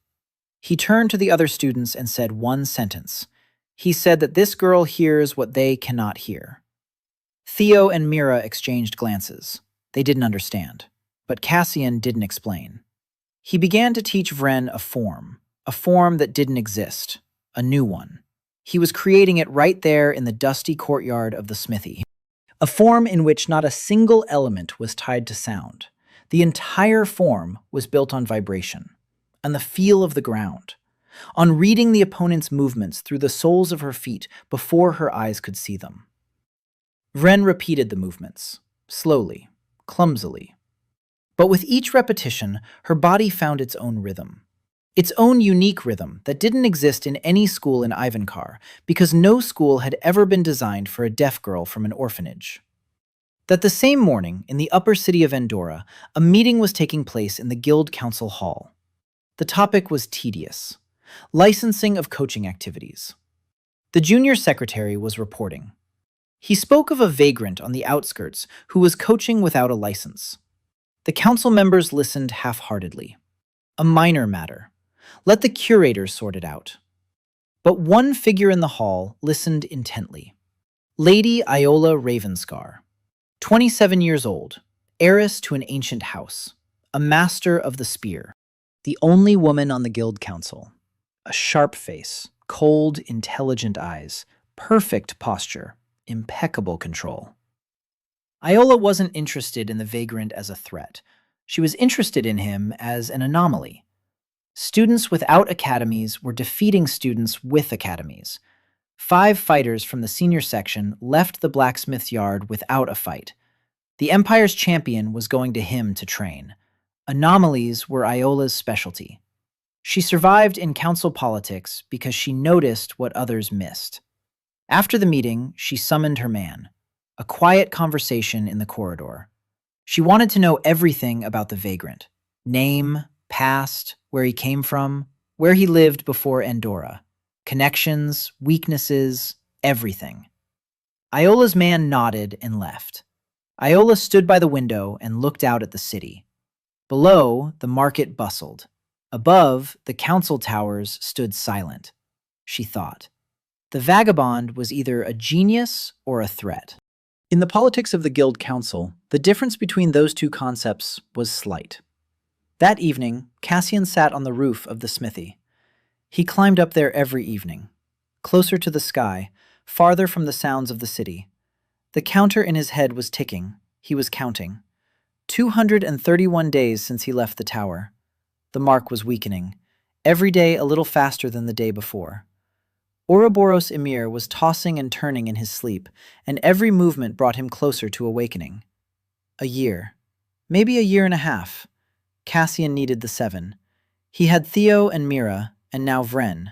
He turned to the other students and said one sentence. He said that this girl hears what they cannot hear. Theo and Mira exchanged glances. They didn't understand, but Cassian didn't explain. He began to teach Wren a form that didn't exist, a new one. He was creating it right there in the dusty courtyard of the smithy. A form in which not a single element was tied to sound. The entire form was built on vibration, on the feel of the ground, on reading the opponent's movements through the soles of her feet before her eyes could see them. Wren repeated the movements, slowly, clumsily. But with each repetition, her body found its own rhythm. Its own unique rhythm that didn't exist in any school in Iveyne because no school had ever been designed for a deaf girl from an orphanage. That the same morning, in the upper city of Andorra, a meeting was taking place in the Guild Council Hall. The topic was tedious. Licensing of coaching activities. The junior secretary was reporting. He spoke of a vagrant on the outskirts who was coaching without a license. The council members listened half-heartedly. A minor matter. Let the curators sort it out. But one figure in the hall listened intently. Lady Iola Ravenscar, 27 years old, heiress to an ancient house, a master of the spear, the only woman on the guild council. A sharp face, cold, intelligent eyes, perfect posture, impeccable control. Iola wasn't interested in the vagrant as a threat. She was interested in him as an anomaly. Students without academies were defeating students with academies. 5 fighters from the senior section left the blacksmith yard without a fight. The Empire's champion was going to him to train. Anomalies were Iola's specialty. She survived in council politics because she noticed what others missed. After the meeting, she summoned her man. A quiet conversation in the corridor. She wanted to know everything about the vagrant. Name, past, where he came from, where he lived before Andorra. Connections, weaknesses, everything. Iola's man nodded and left. Iola stood by the window and looked out at the city. Below, the market bustled. Above, the council towers stood silent. She thought. The vagabond was either a genius or a threat. In the politics of the Guild Council, the difference between those two concepts was slight. That evening, Cassian sat on the roof of the smithy. He climbed up there every evening, closer to the sky, farther from the sounds of the city. The counter in his head was ticking. He was counting. 231 days since he left the tower. The mark was weakening, every day a little faster than the day before. Ouroboros-Ymir was tossing and turning in his sleep, and every movement brought him closer to awakening. A year. Maybe a year and a half. Cassian needed the 7. He had Theo and Mira, and now Wren.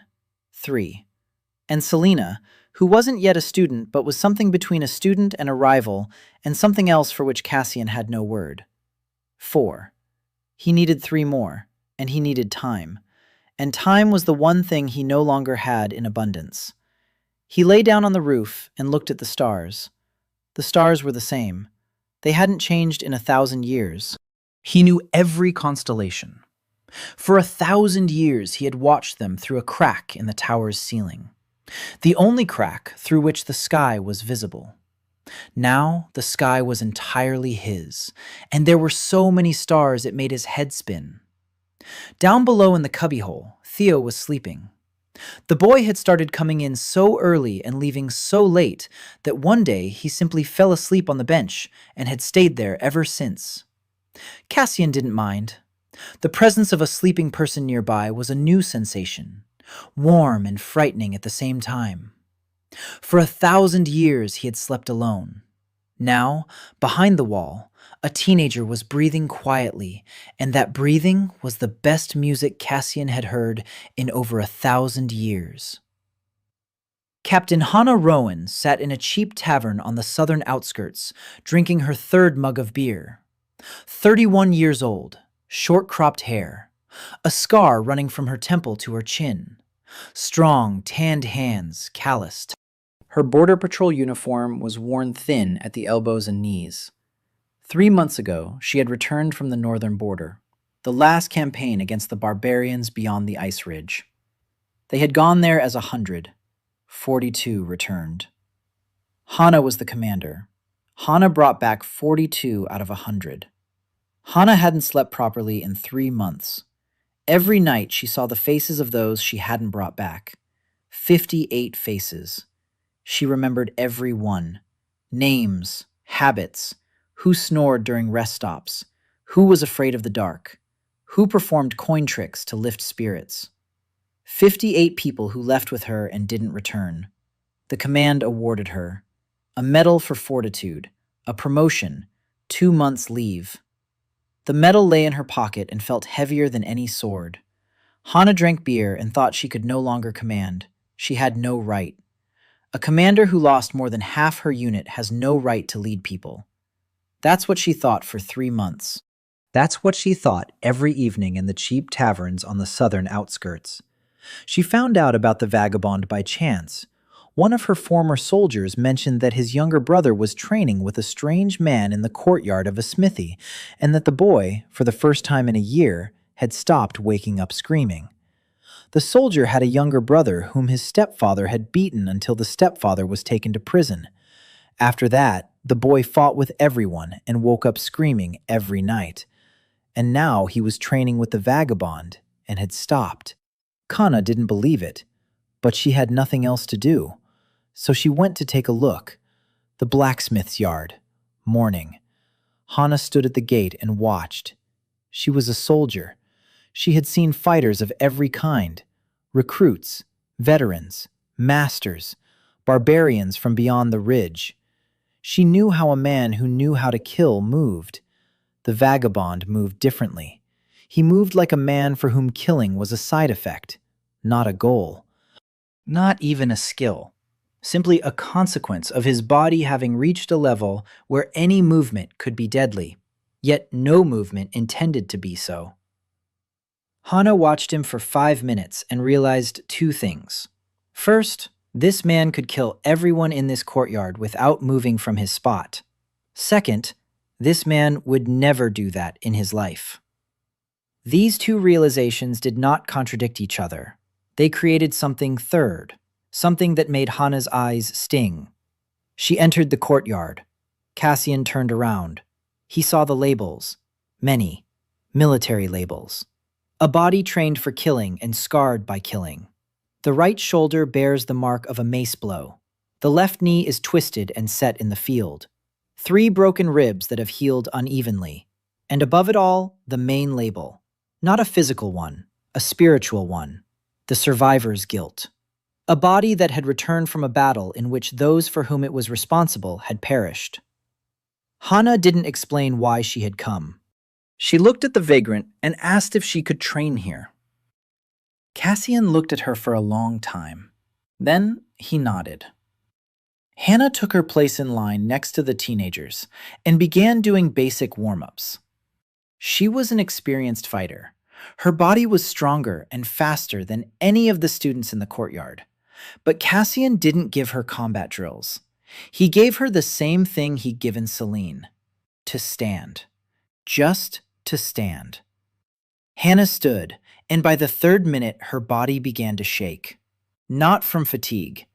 3. And Selena, who wasn't yet a student but was something between a student and a rival, and something else for which Cassian had no word. 4. He needed 3 more, and he needed time. And time was the one thing he no longer had in abundance. He lay down on the roof and looked at the stars. The stars were the same. They hadn't changed in 1,000 years. He knew every constellation. For 1,000 years he had watched them through a crack in the tower's ceiling, the only crack through which the sky was visible. Now the sky was entirely his, and there were so many stars it made his head spin. Down below in the cubbyhole, Theo was sleeping. The boy had started coming in so early and leaving so late that one day he simply fell asleep on the bench and had stayed there ever since. Cassian didn't mind. The presence of a sleeping person nearby was a new sensation, warm and frightening at the same time. For 1,000 years he had slept alone. Now, behind the wall, a teenager was breathing quietly, and that breathing was the best music Cassian had heard in over 1,000 years. Captain Hana Rowan sat in a cheap tavern on the southern outskirts, drinking her third mug of beer. 31 years old, short-cropped hair, a scar running from her temple to her chin, strong, tanned hands, calloused. Her border patrol uniform was worn thin at the elbows and knees. 3 months ago, she had returned from the northern border, the last campaign against the barbarians beyond the ice ridge. They had gone there as 100. 42 returned. Hana was the commander. Hana brought back 42 out of 100. Hana hadn't slept properly in 3 months. Every night she saw the faces of those she hadn't brought back. 58 faces. She remembered every one. Names, habits, who snored during rest stops, who was afraid of the dark, who performed coin tricks to lift spirits. 58 people who left with her and didn't return. The command awarded her a medal for fortitude, a promotion, 2 months' leave. The medal lay in her pocket and felt heavier than any sword. Hana drank beer and thought she could no longer command. She had no right. A commander who lost more than half her unit has no right to lead people. That's what she thought for 3 months. That's what she thought every evening in the cheap taverns on the southern outskirts. She found out about the vagabond by chance. One of her former soldiers mentioned that his younger brother was training with a strange man in the courtyard of a smithy, and that the boy, for the first time in a year, had stopped waking up screaming. The soldier had a younger brother whom his stepfather had beaten until the stepfather was taken to prison. After that, the boy fought with everyone and woke up screaming every night. And now he was training with the vagabond and had stopped. Kana didn't believe it, but she had nothing else to do. So she went to take a look. The blacksmith's yard. Morning. Hana stood at the gate and watched. She was a soldier. She had seen fighters of every kind. Recruits, veterans, masters, barbarians from beyond the ridge. She knew how a man who knew how to kill moved. The vagabond moved differently. He moved like a man for whom killing was a side effect, not a goal. Not even a skill. Simply a consequence of his body having reached a level where any movement could be deadly, yet no movement intended to be so. Hana watched him for 5 minutes and realized 2 things. First, this man could kill everyone in this courtyard without moving from his spot. Second, this man would never do that in his life. These 2 realizations did not contradict each other. They created something third. Something that made Hana's eyes sting. She entered the courtyard. Cassian turned around. He saw the labels. Many. Military labels. A body trained for killing and scarred by killing. The right shoulder bears the mark of a mace blow. The left knee is twisted and set in the field. 3 broken ribs that have healed unevenly. And above it all, the main label. Not a physical one, a spiritual one. The survivor's guilt. A body that had returned from a battle in which those for whom it was responsible had perished. Hana didn't explain why she had come. She looked at the vagrant and asked if she could train here. Cassian looked at her for a long time. Then he nodded. Hana took her place in line next to the teenagers and began doing basic warm-ups. She was an experienced fighter. Her body was stronger and faster than any of the students in the courtyard. But Cassian didn't give her combat drills. He gave her the same thing he'd given Selene. To stand. Just to stand. Hana stood, and by the third minute her body began to shake. Not from fatigue.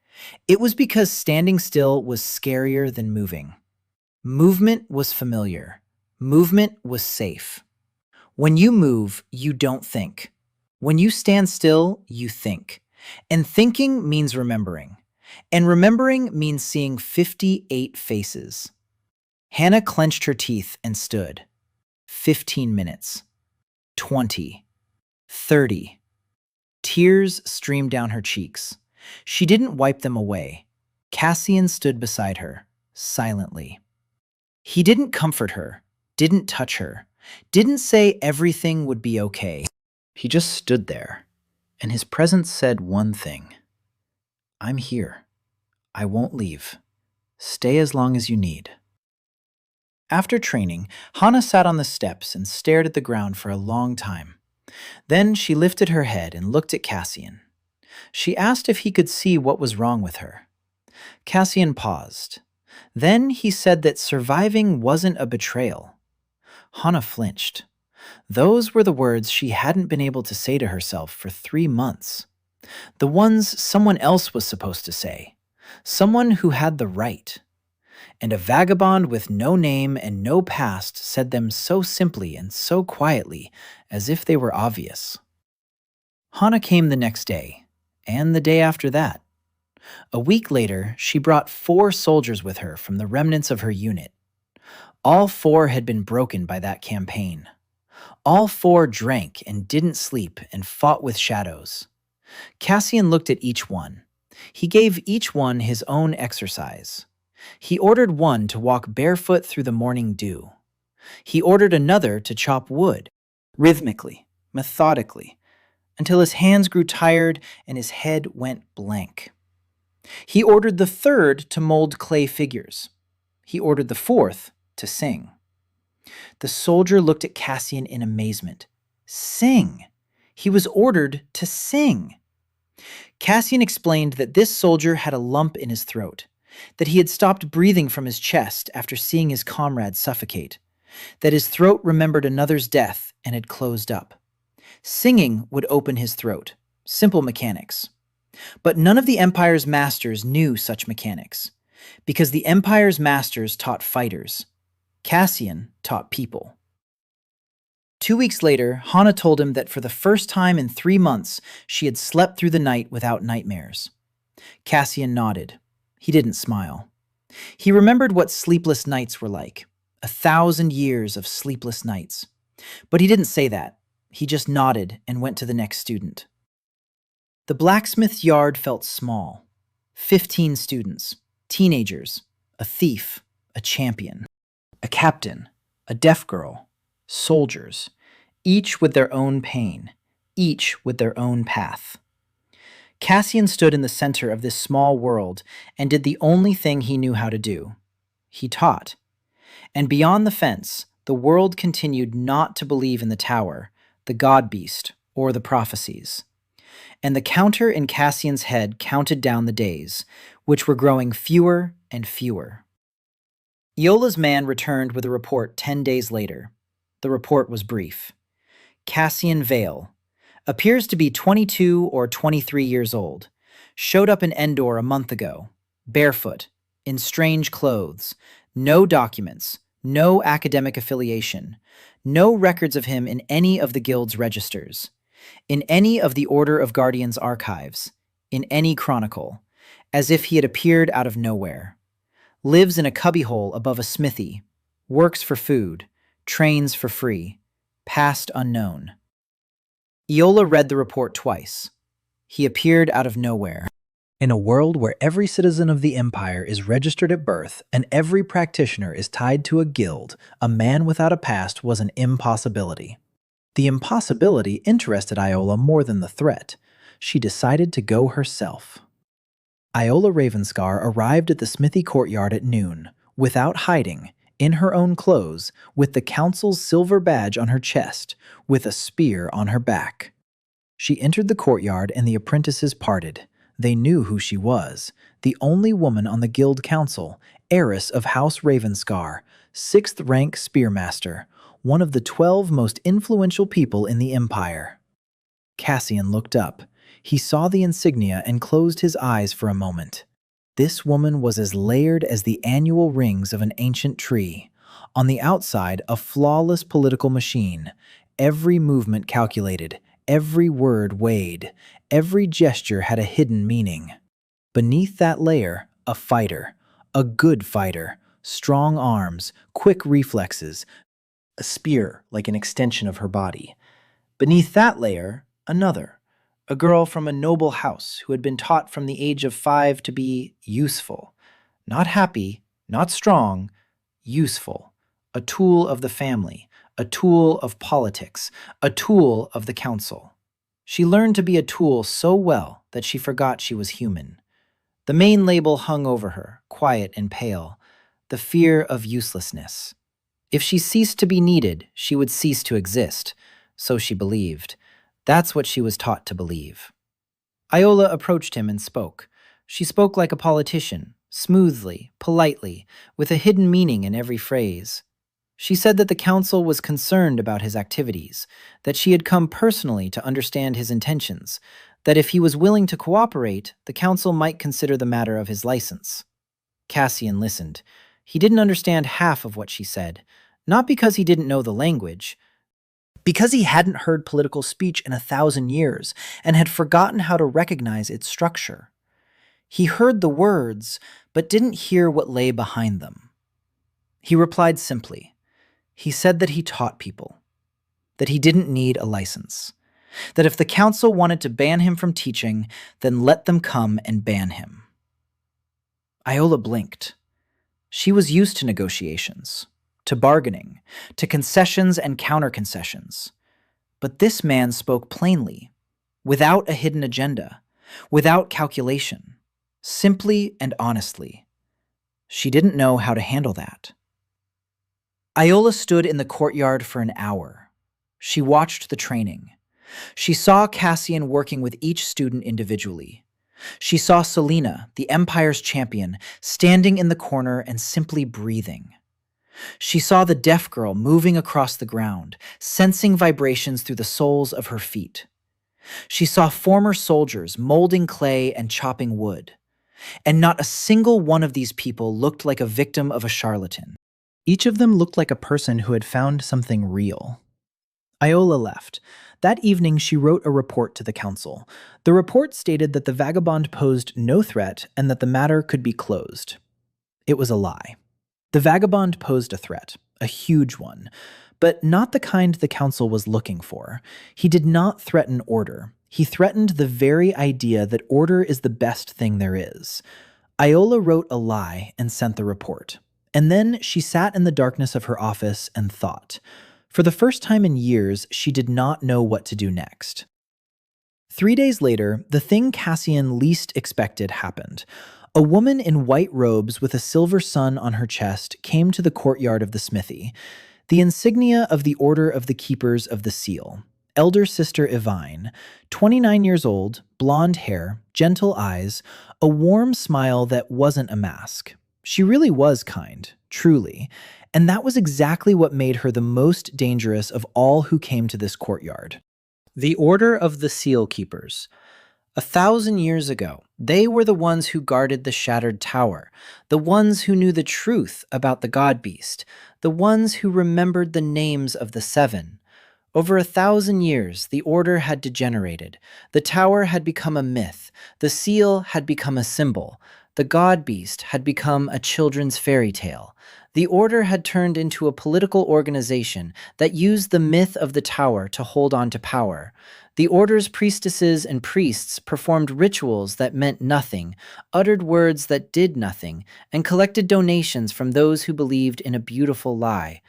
It was because standing still was scarier than moving. Movement was familiar. Movement was safe. When you move, you don't think. When you stand still, you think. And thinking means remembering. And remembering means seeing 58 faces. Hana clenched her teeth and stood. 15 minutes. 20. 30. Tears streamed down her cheeks. She didn't wipe them away. Cassian stood beside her, silently. He didn't comfort her, didn't touch her, didn't say everything would be okay. He just stood there, and his presence said one thing. I'm here. I won't leave. Stay as long as you need. After training, Hana sat on the steps and stared at the ground for a long time. Then she lifted her head and looked at Cassian. She asked if he could see what was wrong with her. Cassian paused. Then he said that surviving wasn't a betrayal. Hana flinched. Those were the words she hadn't been able to say to herself for 3 months. The ones someone else was supposed to say. Someone who had the right. And a vagabond with no name and no past said them so simply and so quietly, as if they were obvious. Hana came the next day, and the day after that. A week later, she brought 4 soldiers with her from the remnants of her unit. All 4 had been broken by that campaign. All 4 drank and didn't sleep and fought with shadows. Cassian looked at each one. He gave each one his own exercise. He ordered one to walk barefoot through the morning dew. He ordered another to chop wood, rhythmically, methodically, until his hands grew tired and his head went blank. He ordered the third to mold clay figures. He ordered the 4th to sing. The soldier looked at Cassian in amazement. Sing! He was ordered to sing. Cassian explained that this soldier had a lump in his throat, that he had stopped breathing from his chest after seeing his comrade suffocate, that his throat remembered another's death and had closed up. Singing would open his throat. Simple mechanics. But none of the Empire's masters knew such mechanics, because the Empire's masters taught fighters. Cassian taught people. 2 weeks later, Hana told him that for the first time in 3 months, she had slept through the night without nightmares. Cassian nodded. He didn't smile. He remembered what sleepless nights were like. 1,000 years of sleepless nights. But he didn't say that. He just nodded and went to the next student. The blacksmith's yard felt small. 15 students, teenagers, a thief, a champion, a captain, a deaf girl, soldiers, each with their own pain, each with their own path. Cassian stood in the center of this small world and did the only thing he knew how to do. He taught. And beyond the fence, the world continued not to believe in the tower, the Godbeast, or the prophecies. And the counter in Cassian's head counted down the days, which were growing fewer and fewer. Iola's man returned with a report 10 days later. The report was brief. Cassian Vale, appears to be 22 or 23 years old, showed up in Endor a month ago, barefoot, in strange clothes, no documents, no academic affiliation, no records of him in any of the guild's registers, in any of the Order of Guardians archives, in any chronicle, as if he had appeared out of nowhere. Lives in a cubbyhole above a smithy, works for food, trains for free, past unknown. Iola read the report twice. He appeared out of nowhere. In a world where every citizen of the Empire is registered at birth and every practitioner is tied to a guild, a man without a past was an impossibility. The impossibility interested Iola more than the threat. She decided to go herself. Iola Ravenscar arrived at the smithy courtyard at noon, without hiding, in her own clothes, with the council's silver badge on her chest, with a spear on her back. She entered the courtyard and the apprentices parted. They knew who she was, the only woman on the guild council, heiress of House Ravenscar, 6th rank spearmaster, one of the 12 most influential people in the empire. Cassian looked up. He saw the insignia and closed his eyes for a moment. This woman was as layered as the annual rings of an ancient tree. On the outside, a flawless political machine. Every movement calculated, every word weighed, every gesture had a hidden meaning. Beneath that layer, a fighter, a good fighter, strong arms, quick reflexes, a spear like an extension of her body. Beneath that layer, another. A girl from a noble house who had been taught from the age of 5 to be useful. Not happy, not strong, useful. A tool of the family, a tool of politics, a tool of the council. She learned to be a tool so well that she forgot she was human. The main label hung over her, quiet and pale, the fear of uselessness. If she ceased to be needed, she would cease to exist, so she believed. That's what she was taught to believe. Iola approached him and spoke. She spoke like a politician, smoothly, politely, with a hidden meaning in every phrase. She said that the council was concerned about his activities, that she had come personally to understand his intentions, that if he was willing to cooperate, the council might consider the matter of his license. Cassian listened. He didn't understand half of what she said, not because he didn't know the language, because he hadn't heard political speech in 1,000 years and had forgotten how to recognize its structure. He heard the words, but didn't hear what lay behind them. He replied simply. He said that he taught people, that he didn't need a license, that if the council wanted to ban him from teaching, then let them come and ban him. Iola blinked. She was used to negotiations, to bargaining, to concessions and counter-concessions. But this man spoke plainly, without a hidden agenda, without calculation, simply and honestly. She didn't know how to handle that. Iola stood in the courtyard for an hour. She watched the training. She saw Cassian working with each student individually. She saw Selena, the Empire's champion, standing in the corner and simply breathing. She saw the deaf girl moving across the ground, sensing vibrations through the soles of her feet. She saw former soldiers molding clay and chopping wood. And not a single one of these people looked like a victim of a charlatan. Each of them looked like a person who had found something real. Iola left. That evening, she wrote a report to the council. The report stated that the vagabond posed no threat and that the matter could be closed. It was a lie. The vagabond posed a threat, a huge one, but not the kind the council was looking for. He did not threaten order. He threatened the very idea that order is the best thing there is. Iola wrote a lie and sent the report. And then she sat in the darkness of her office and thought. For the first time in years, she did not know what to do next. 3 days later, the thing Cassian least expected happened. A woman in white robes with a silver sun on her chest came to the courtyard of the smithy, the insignia of the Order of the Keepers of the Seal. Elder sister Iveyne, 29 years old, blonde hair, gentle eyes, a warm smile that wasn't a mask. She really was kind, truly, and that was exactly what made her the most dangerous of all who came to this courtyard. The Order of the Seal Keepers. 1,000 years ago, they were the ones who guarded the shattered tower, the ones who knew the truth about the Godbeast, the ones who remembered the names of the seven. Over 1,000 years, the order had degenerated. The tower had become a myth. The seal had become a symbol. The Godbeast had become a children's fairy tale. The order had turned into a political organization that used the myth of the tower to hold on to power. The order's priestesses and priests performed rituals that meant nothing, uttered words that did nothing, and collected donations from those who believed in a beautiful lie.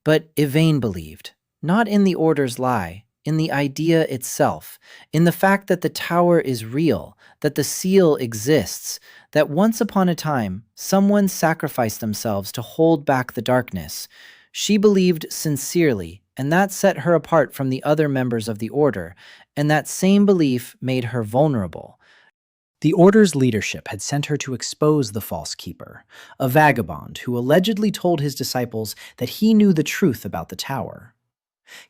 But Iveyne believed. Not in the order's lie, in the idea itself, in the fact that the tower is real, that the seal exists, that once upon a time, someone sacrificed themselves to hold back the darkness. She believed sincerely, and that set her apart from the other members of the order, and that same belief made her vulnerable. The Order's leadership had sent her to expose the false keeper, a vagabond who allegedly told his disciples that he knew the truth about the tower.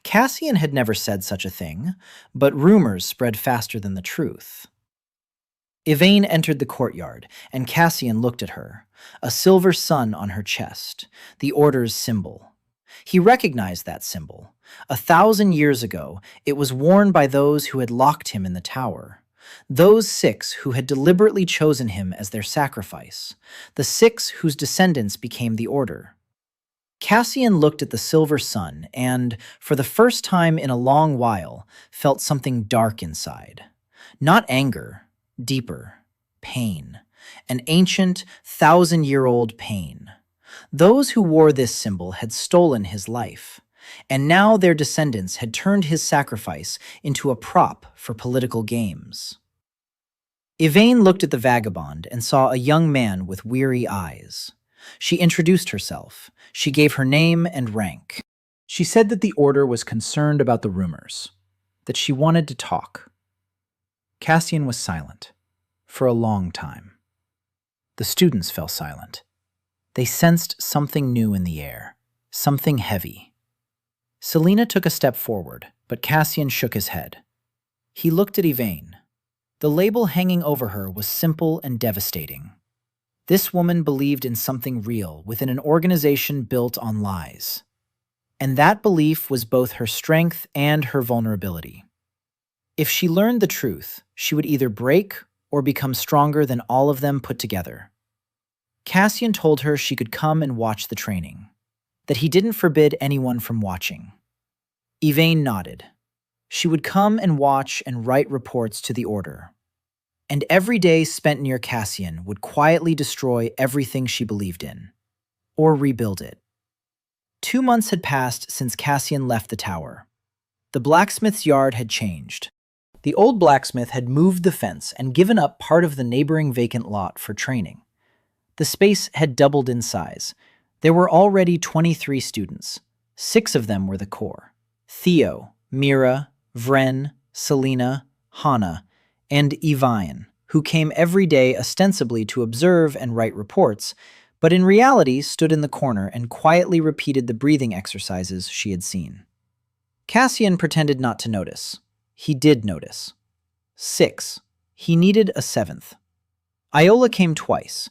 Cassian had never said such a thing, but rumors spread faster than the truth. Iveyne entered the courtyard, and Cassian looked at her, a silver sun on her chest, the Order's symbol. He recognized that symbol. 1,000 years ago, it was worn by those who had locked him in the tower. Those 6 who had deliberately chosen him as their sacrifice. The 6 whose descendants became the Order. Cassian looked at the silver sun and, for the first time in a long while, felt something dark inside. Not anger, deeper, pain. An ancient, 1,000-year-old pain. Those who wore this symbol had stolen his life, and now their descendants had turned his sacrifice into a prop for political games. Iveyne looked at the vagabond and saw a young man with weary eyes. She introduced herself. She gave her name and rank. She said that the Order was concerned about the rumors, that she wanted to talk. Cassian was silent, for a long time. The students fell silent. They sensed something new in the air, something heavy. Selena took a step forward, but Cassian shook his head. He looked at Iveyne. The label hanging over her was simple and devastating. This woman believed in something real within an organization built on lies. And that belief was both her strength and her vulnerability. If she learned the truth, she would either break or become stronger than all of them put together. Cassian told her she could come and watch the training, that he didn't forbid anyone from watching. Iveyne nodded. She would come and watch and write reports to the Order. And every day spent near Cassian would quietly destroy everything she believed in, or rebuild it. 2 months had passed since Cassian left the tower. The blacksmith's yard had changed. The old blacksmith had moved the fence and given up part of the neighboring vacant lot for training. The space had doubled in size. There were already 23 students. 6 of them were the core: Theo, Mira, Wren, Selena, Hana, and Iveyne, who came every day ostensibly to observe and write reports, but in reality stood in the corner and quietly repeated the breathing exercises she had seen. Cassian pretended not to notice. He did notice. 6. He needed a 7th. Iola came twice,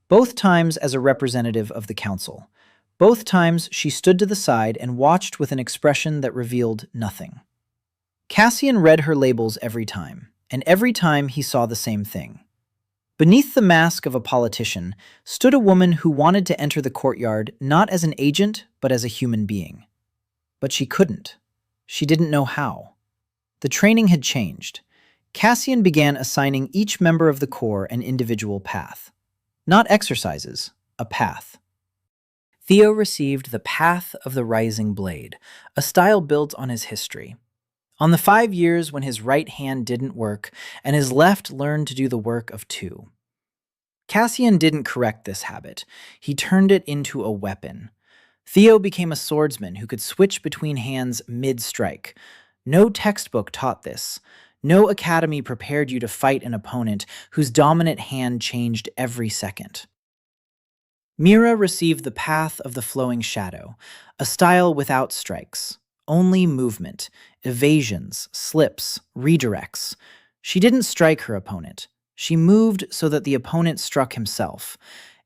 both times as a representative of the council. Both times she stood to the side and watched with an expression that revealed nothing. Cassian read her labels every time, and every time he saw the same thing. Beneath the mask of a politician stood a woman who wanted to enter the courtyard not as an agent, but as a human being. But she couldn't. She didn't know how. The training had changed. Cassian began assigning each member of the corps an individual path. Not exercises, a path. Theo received the Path of the Rising Blade, a style built on his history. On the 5 years when his right hand didn't work and his left learned to do the work of 2. Cassian didn't correct this habit. He turned it into a weapon. Theo became a swordsman who could switch between hands mid-strike. No textbook taught this. No academy prepared you to fight an opponent whose dominant hand changed every second. Mira received the Path of the Flowing Shadow, a style without strikes, only movement, evasions, slips, redirects. She didn't strike her opponent. She moved so that the opponent struck himself.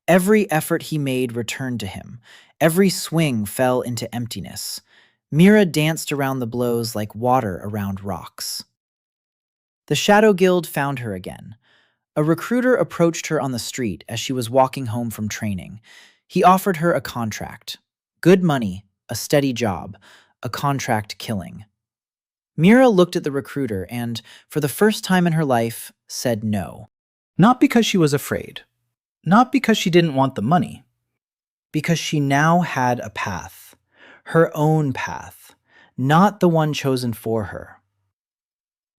Every effort he made returned to him. Every swing fell into emptiness. Mira danced around the blows like water around rocks. The Shadow Guild found her again. A recruiter approached her on the street as she was walking home from training. He offered her a contract. Good money, a steady job, a contract killing. Mira looked at the recruiter and, for the first time in her life, said no. Not because she was afraid. Not because she didn't want the money. Because she now had a path. Her own path. Not the one chosen for her.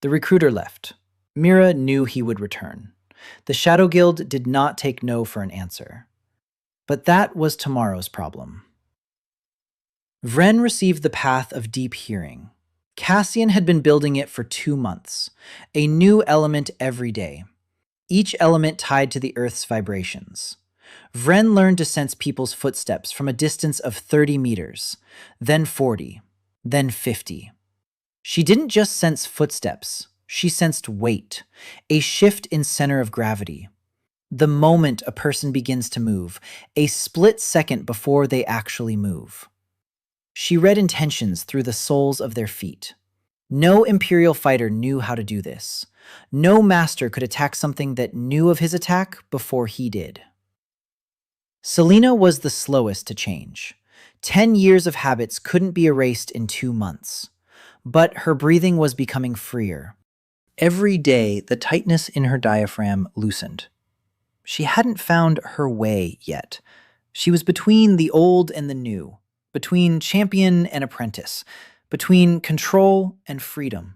The recruiter left. Mira knew he would return. The Shadow Guild did not take no for an answer. But that was tomorrow's problem. Wren received the Path of Deep Hearing. Cassian had been building it for 2 months, a new element every day. each element tied to the Earth's vibrations. Wren learned to sense people's footsteps from a distance of 30 meters, then 40, then 50. She didn't just sense footsteps, she sensed weight, a shift in center of gravity. The moment a person begins to move, a split second before they actually move. She read intentions through the soles of their feet. No Imperial fighter knew how to do this. No master could attack something that knew of his attack before he did. Selena was the slowest to change. 10 years of habits couldn't be erased in 2 months. But her breathing was becoming freer. Every day, the tightness in her diaphragm loosened. She hadn't found her way yet. She was between the old and the new, between champion and apprentice, between control and freedom.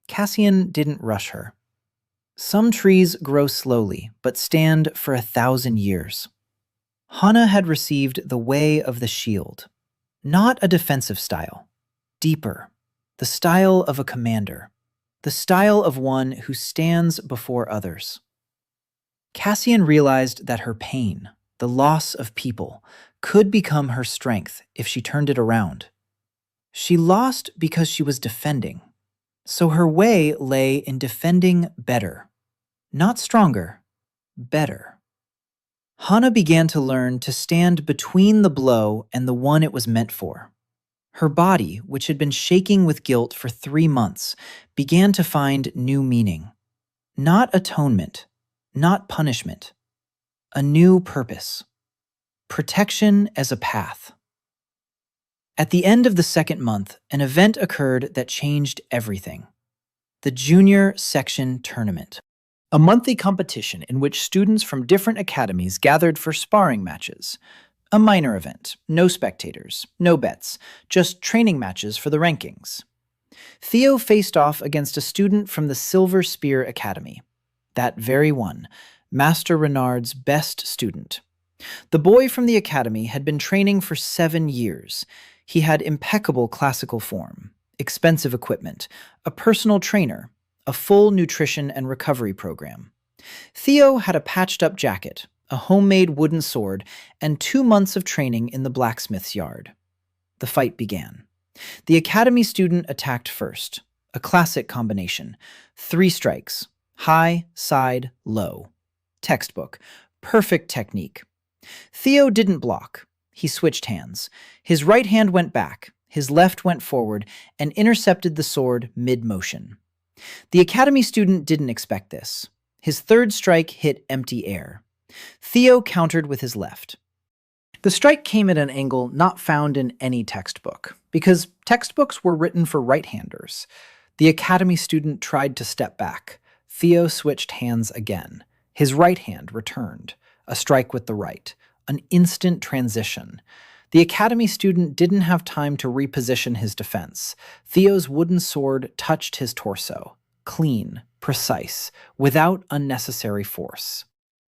Cassian didn't rush her. Some trees grow slowly, but stand for 1,000 years. Hana had received the way of the shield, not a defensive style, deeper, the style of a commander, the style of one who stands before others. Cassian realized that her pain, the loss of people, could become her strength if she turned it around. She lost because she was defending, so her way lay in defending better. Not stronger, better. Hana began to learn to stand between the blow and the one it was meant for. Her body, which had been shaking with guilt for 3 months, began to find new meaning. Not atonement, not punishment. A new purpose. Protection as a path. At the end of the 2nd month, an event occurred that changed everything. The Junior Section Tournament. A monthly competition in which students from different academies gathered for sparring matches. A minor event, no spectators, no bets, just training matches for the rankings. Theo faced off against a student from the Silver Spear Academy. That very one, Master Renard's best student. The boy from the academy had been training for 7 years. He had impeccable classical form, expensive equipment, a personal trainer, a full nutrition and recovery program. Theo had a patched-up jacket, a homemade wooden sword, and 2 months of training in the blacksmith's yard. The fight began. The academy student attacked first, a classic combination. 3 strikes, high, side, low. Textbook, perfect technique. Theo didn't block. He switched hands. His right hand went back, his left went forward, and intercepted the sword mid-motion. The academy student didn't expect this. His 3rd strike hit empty air. Theo countered with his left. The strike came at an angle not found in any textbook, because textbooks were written for right-handers. The academy student tried to step back. Theo switched hands again. His right hand returned. A strike with the right. An instant transition. The academy student didn't have time to reposition his defense. Theo's wooden sword touched his torso. Clean, precise, without unnecessary force.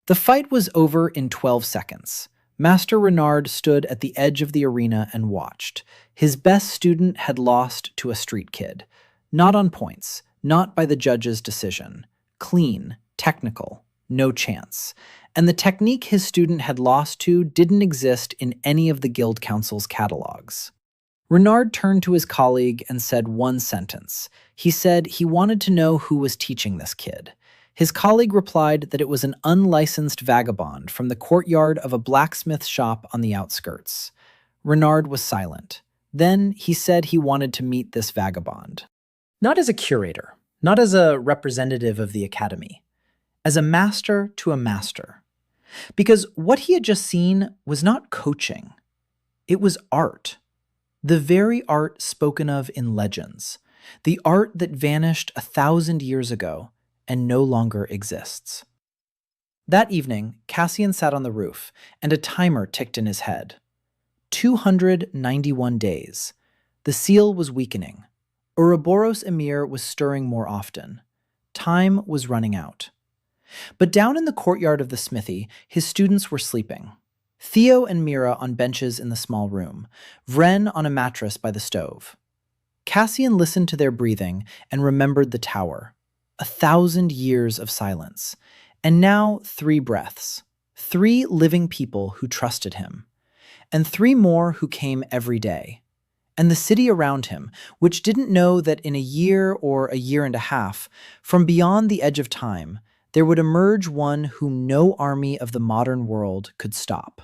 The fight was over in 12 seconds. Master Renard stood at the edge of the arena and watched. His best student had lost to a street kid. Not on points, not by the judge's decision. Clean, technical, no chance. And the technique his student had lost to didn't exist in any of the Guild Council's catalogs. Renard turned to his colleague and said one sentence. He said he wanted to know who was teaching this kid. His colleague replied that it was an unlicensed vagabond from the courtyard of a blacksmith shop on the outskirts. Renard was silent. Then he said he wanted to meet this vagabond. Not as a curator, not as a representative of the academy. As a master to a master. Because what he had just seen was not coaching. It was art. The very art spoken of in legends. The art that vanished 1,000 years ago and no longer exists. That evening, Cassian sat on the roof, and a timer ticked in his head. 291 days. The seal was weakening. Ouroboros-Ymir was stirring more often. Time was running out. But down in the courtyard of the smithy, his students were sleeping. Theo and Mira on benches in the small room, Wren on a mattress by the stove. Cassian listened to their breathing and remembered the tower. 1,000 years of silence. And now 3 breaths. 3 living people who trusted him. And 3 more who came every day. And the city around him, which didn't know that in a year or a year and a half, from beyond the edge of time, there would emerge one whom no army of the modern world could stop.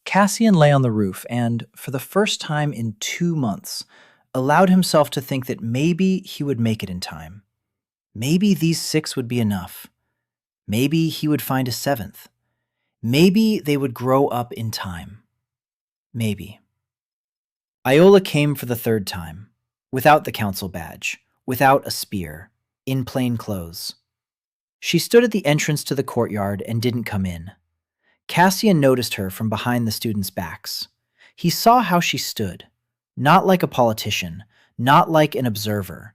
Cassian lay on the roof and, for the first time in 2 months, allowed himself to think that maybe he would make it in time. Maybe these 6 would be enough. Maybe he would find a 7th. Maybe they would grow up in time. Maybe. Iola came for the 3rd time, without the council badge, without a spear, in plain clothes. She stood at the entrance to the courtyard and didn't come in. Cassian noticed her from behind the students' backs. He saw how she stood, not like a politician, not like an observer,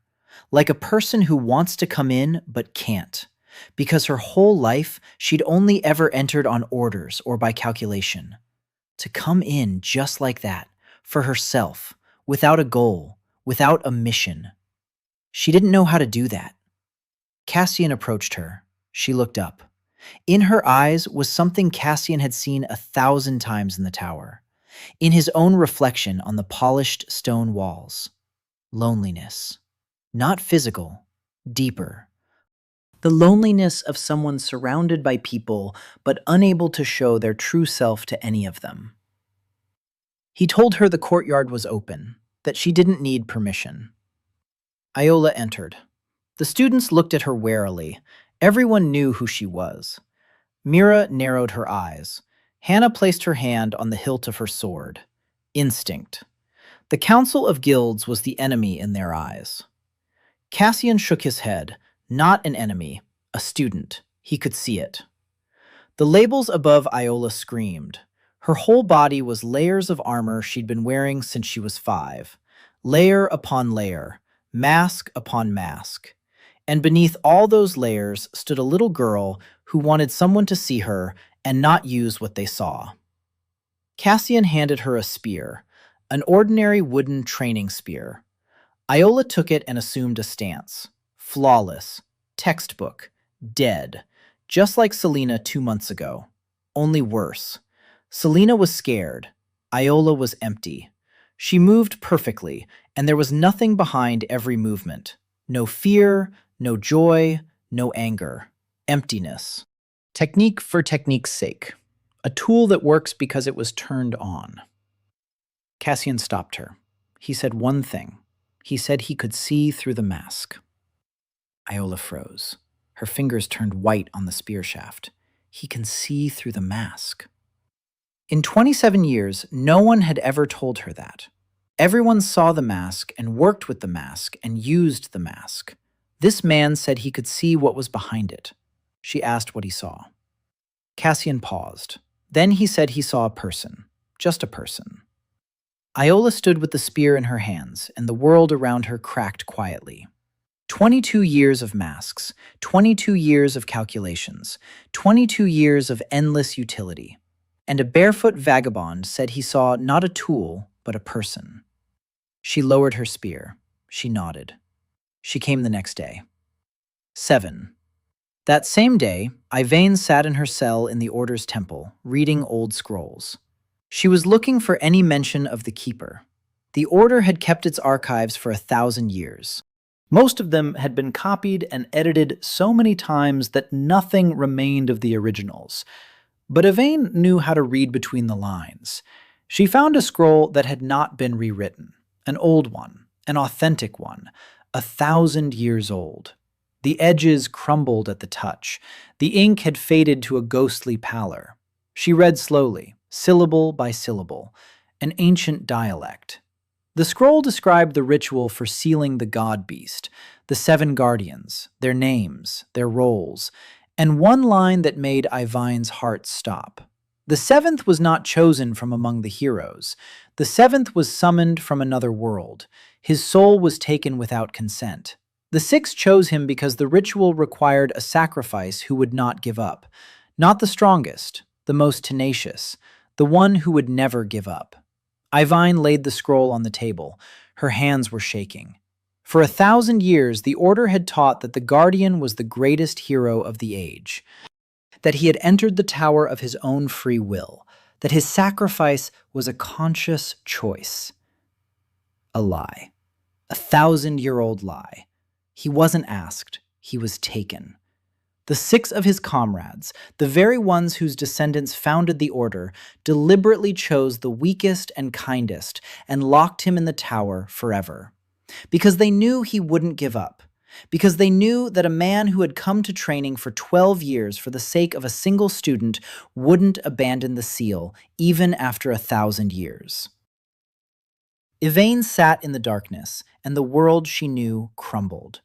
like a person who wants to come in but can't, because her whole life she'd only ever entered on orders or by calculation. To come in just like that, for herself, without a goal, without a mission. She didn't know how to do that. Cassian approached her. She looked up. In her eyes was something Cassian had seen 1,000 times in the tower, in his own reflection on the polished stone walls. Loneliness. Not physical, deeper. The loneliness of someone surrounded by people but unable to show their true self to any of them. He told her the courtyard was open, that she didn't need permission. Iola entered. The students looked at her warily. Everyone knew who she was. Mira narrowed her eyes. Hana placed her hand on the hilt of her sword. Instinct. The Council of Guilds was the enemy in their eyes. Cassian shook his head. Not an enemy, a student. He could see it. The labels above Iola screamed. Her whole body was layers of armor she'd been wearing since she was 5. Layer upon layer, mask upon mask. And beneath all those layers stood a little girl who wanted someone to see her and not use what they saw. Cassian handed her a spear, an ordinary wooden training spear. Iola took it and assumed a stance. Flawless, textbook, dead, just like Selena 2 months ago. Only worse. Selena was scared. Iola was empty. She moved perfectly, and there was nothing behind every movement. No fear, no joy, no anger. Emptiness. Technique for technique's sake. A tool that works because it was turned on. Cassian stopped her. He said one thing. He said he could see through the mask. Iola froze. Her fingers turned white on the spear shaft. He can see through the mask. In 27 years, no one had ever told her that. Everyone saw the mask and worked with the mask and used the mask. This man said he could see what was behind it. She asked what he saw. Cassian paused. Then he said he saw a person. Just a person. Iola stood with the spear in her hands, and the world around her cracked quietly. 22 years of masks, 22 years of calculations, 22 years of endless utility. And a barefoot vagabond said he saw not a tool, but a person. She lowered her spear. She nodded. She came the next day. 7. That same day, Iveyne sat in her cell in the Order's temple, reading old scrolls. She was looking for any mention of the Keeper. The Order had kept its archives for 1,000 years. Most of them had been copied and edited so many times that nothing remained of the originals. But Iveyne knew how to read between the lines. She found a scroll that had not been rewritten, an old one, an authentic one, 1,000 years old. The edges crumbled at the touch. The ink had faded to a ghostly pallor. She read slowly, syllable by syllable, an ancient dialect. The scroll described the ritual for sealing the Godbeast, the 7 guardians, their names, their roles, and one line that made Iveyne's heart stop. The 7th was not chosen from among the heroes. The 7th was summoned from another world. His soul was taken without consent. The 6 chose him because the ritual required a sacrifice who would not give up. Not the strongest, the most tenacious, the one who would never give up. Iveyne laid the scroll on the table. Her hands were shaking. For 1,000 years, the Order had taught that the Guardian was the greatest hero of the age, that he had entered the tower of his own free will, that his sacrifice was a conscious choice. A lie. 1,000-year-old lie. He wasn't asked, he was taken. The 6 of his comrades, the very ones whose descendants founded the Order, deliberately chose the weakest and kindest and locked him in the tower forever. Because they knew he wouldn't give up. Because they knew that a man who had come to training for 12 years for the sake of a single student wouldn't abandon the seal, even after 1,000 years. Iveyne sat in the darkness, and the world she knew crumbled.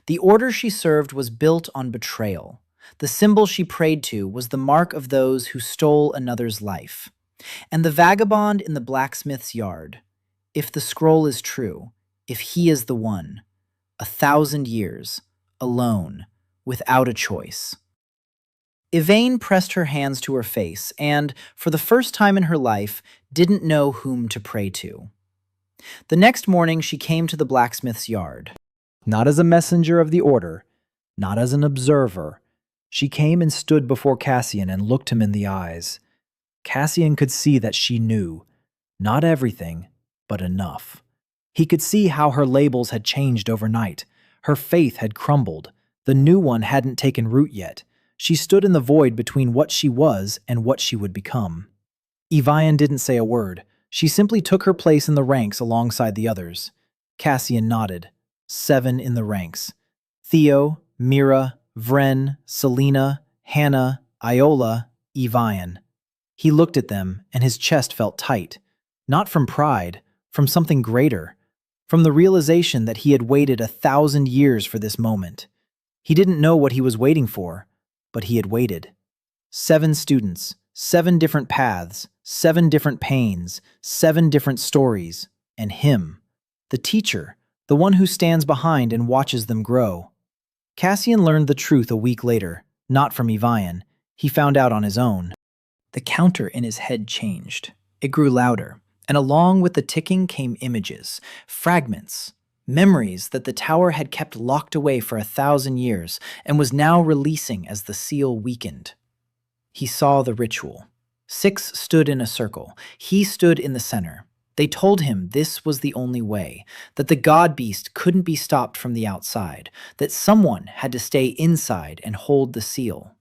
The Order she served was built on betrayal. The symbol she prayed to was the mark of those who stole another's life. And the vagabond in the blacksmith's yard, if the scroll is true, if he is the one, 1,000 years, alone, without a choice. Iveyne pressed her hands to her face and, for the first time in her life, didn't know whom to pray to. The next morning she came to the blacksmith's yard. Not as a messenger of the Order, not as an observer. She came and stood before Cassian and looked him in the eyes. Cassian could see that she knew, not everything, but enough. He could see how her labels had changed overnight. Her faith had crumbled. The new one hadn't taken root yet. She stood in the void between what she was and what she would become. Iveyne didn't say a word. She simply took her place in the ranks alongside the others. Cassian nodded. 7 in the ranks. Theo, Mira, Wren, Selena, Hana, Iola, Iveyne. He looked at them, and his chest felt tight. Not from pride, from something greater. From the realization that he had waited 1,000 years for this moment. He didn't know what he was waiting for, but he had waited. 7 students, 7 different paths, 7 different pains, 7 different stories, and him, the teacher, the one who stands behind and watches them grow. Cassian learned the truth a week later, not from Iveyne. He found out on his own. The counter in his head changed. It grew louder, and along with the ticking came images, fragments, memories that the tower had kept locked away for 1,000 years and was now releasing as the seal weakened. He saw the ritual. 6 stood in a circle. He stood in the center. They told him this was the only way, that the Godbeast couldn't be stopped from the outside, that someone had to stay inside and hold the seal.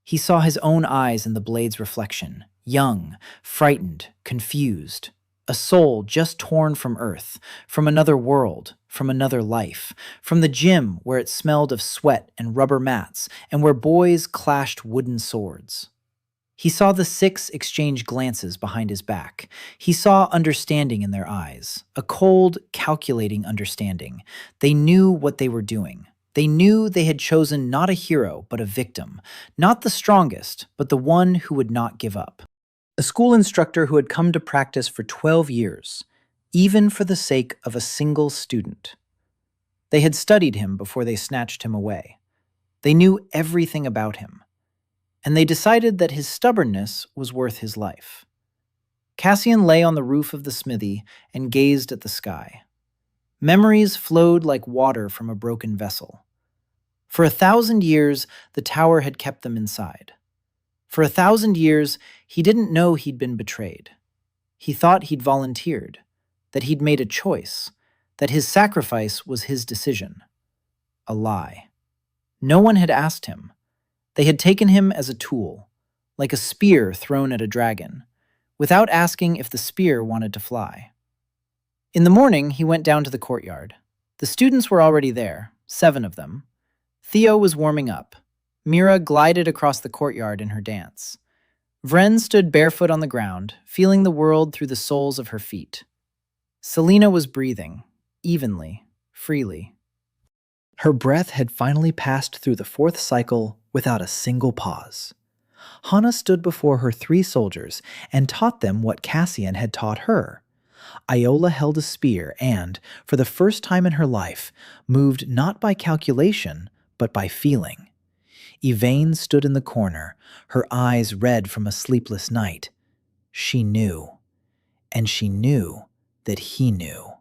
He saw his own eyes in the blade's reflection, young, frightened, confused. A soul just torn from Earth, from another world, from another life, from the gym where it smelled of sweat and rubber mats, and where boys clashed wooden swords. He saw the 6 exchange glances behind his back. He saw understanding in their eyes, a cold, calculating understanding. They knew what they were doing. They knew they had chosen not a hero, but a victim. Not the strongest, but the one who would not give up. A school instructor who had come to practice for 12 years, even for the sake of a single student. They had studied him before they snatched him away. They knew everything about him. And they decided that his stubbornness was worth his life. Cassian lay on the roof of the smithy and gazed at the sky. Memories flowed like water from a broken vessel. For 1,000 years, the tower had kept them inside. For 1,000 years, he didn't know he'd been betrayed. He thought he'd volunteered, that he'd made a choice, that his sacrifice was his decision. A lie. No one had asked him. They had taken him as a tool, like a spear thrown at a dragon, without asking if the spear wanted to fly. In the morning, he went down to the courtyard. The students were already there, 7 of them. Theo was warming up. Mira glided across the courtyard in her dance. Wren stood barefoot on the ground, feeling the world through the soles of her feet. Selena was breathing, evenly, freely. Her breath had finally passed through the 4th cycle without a single pause. Hana stood before her 3 soldiers and taught them what Cassian had taught her. Iola held a spear and, for the first time in her life, moved not by calculation, but by feeling. Iveyne stood in the corner, her eyes red from a sleepless night. She knew, and she knew that he knew.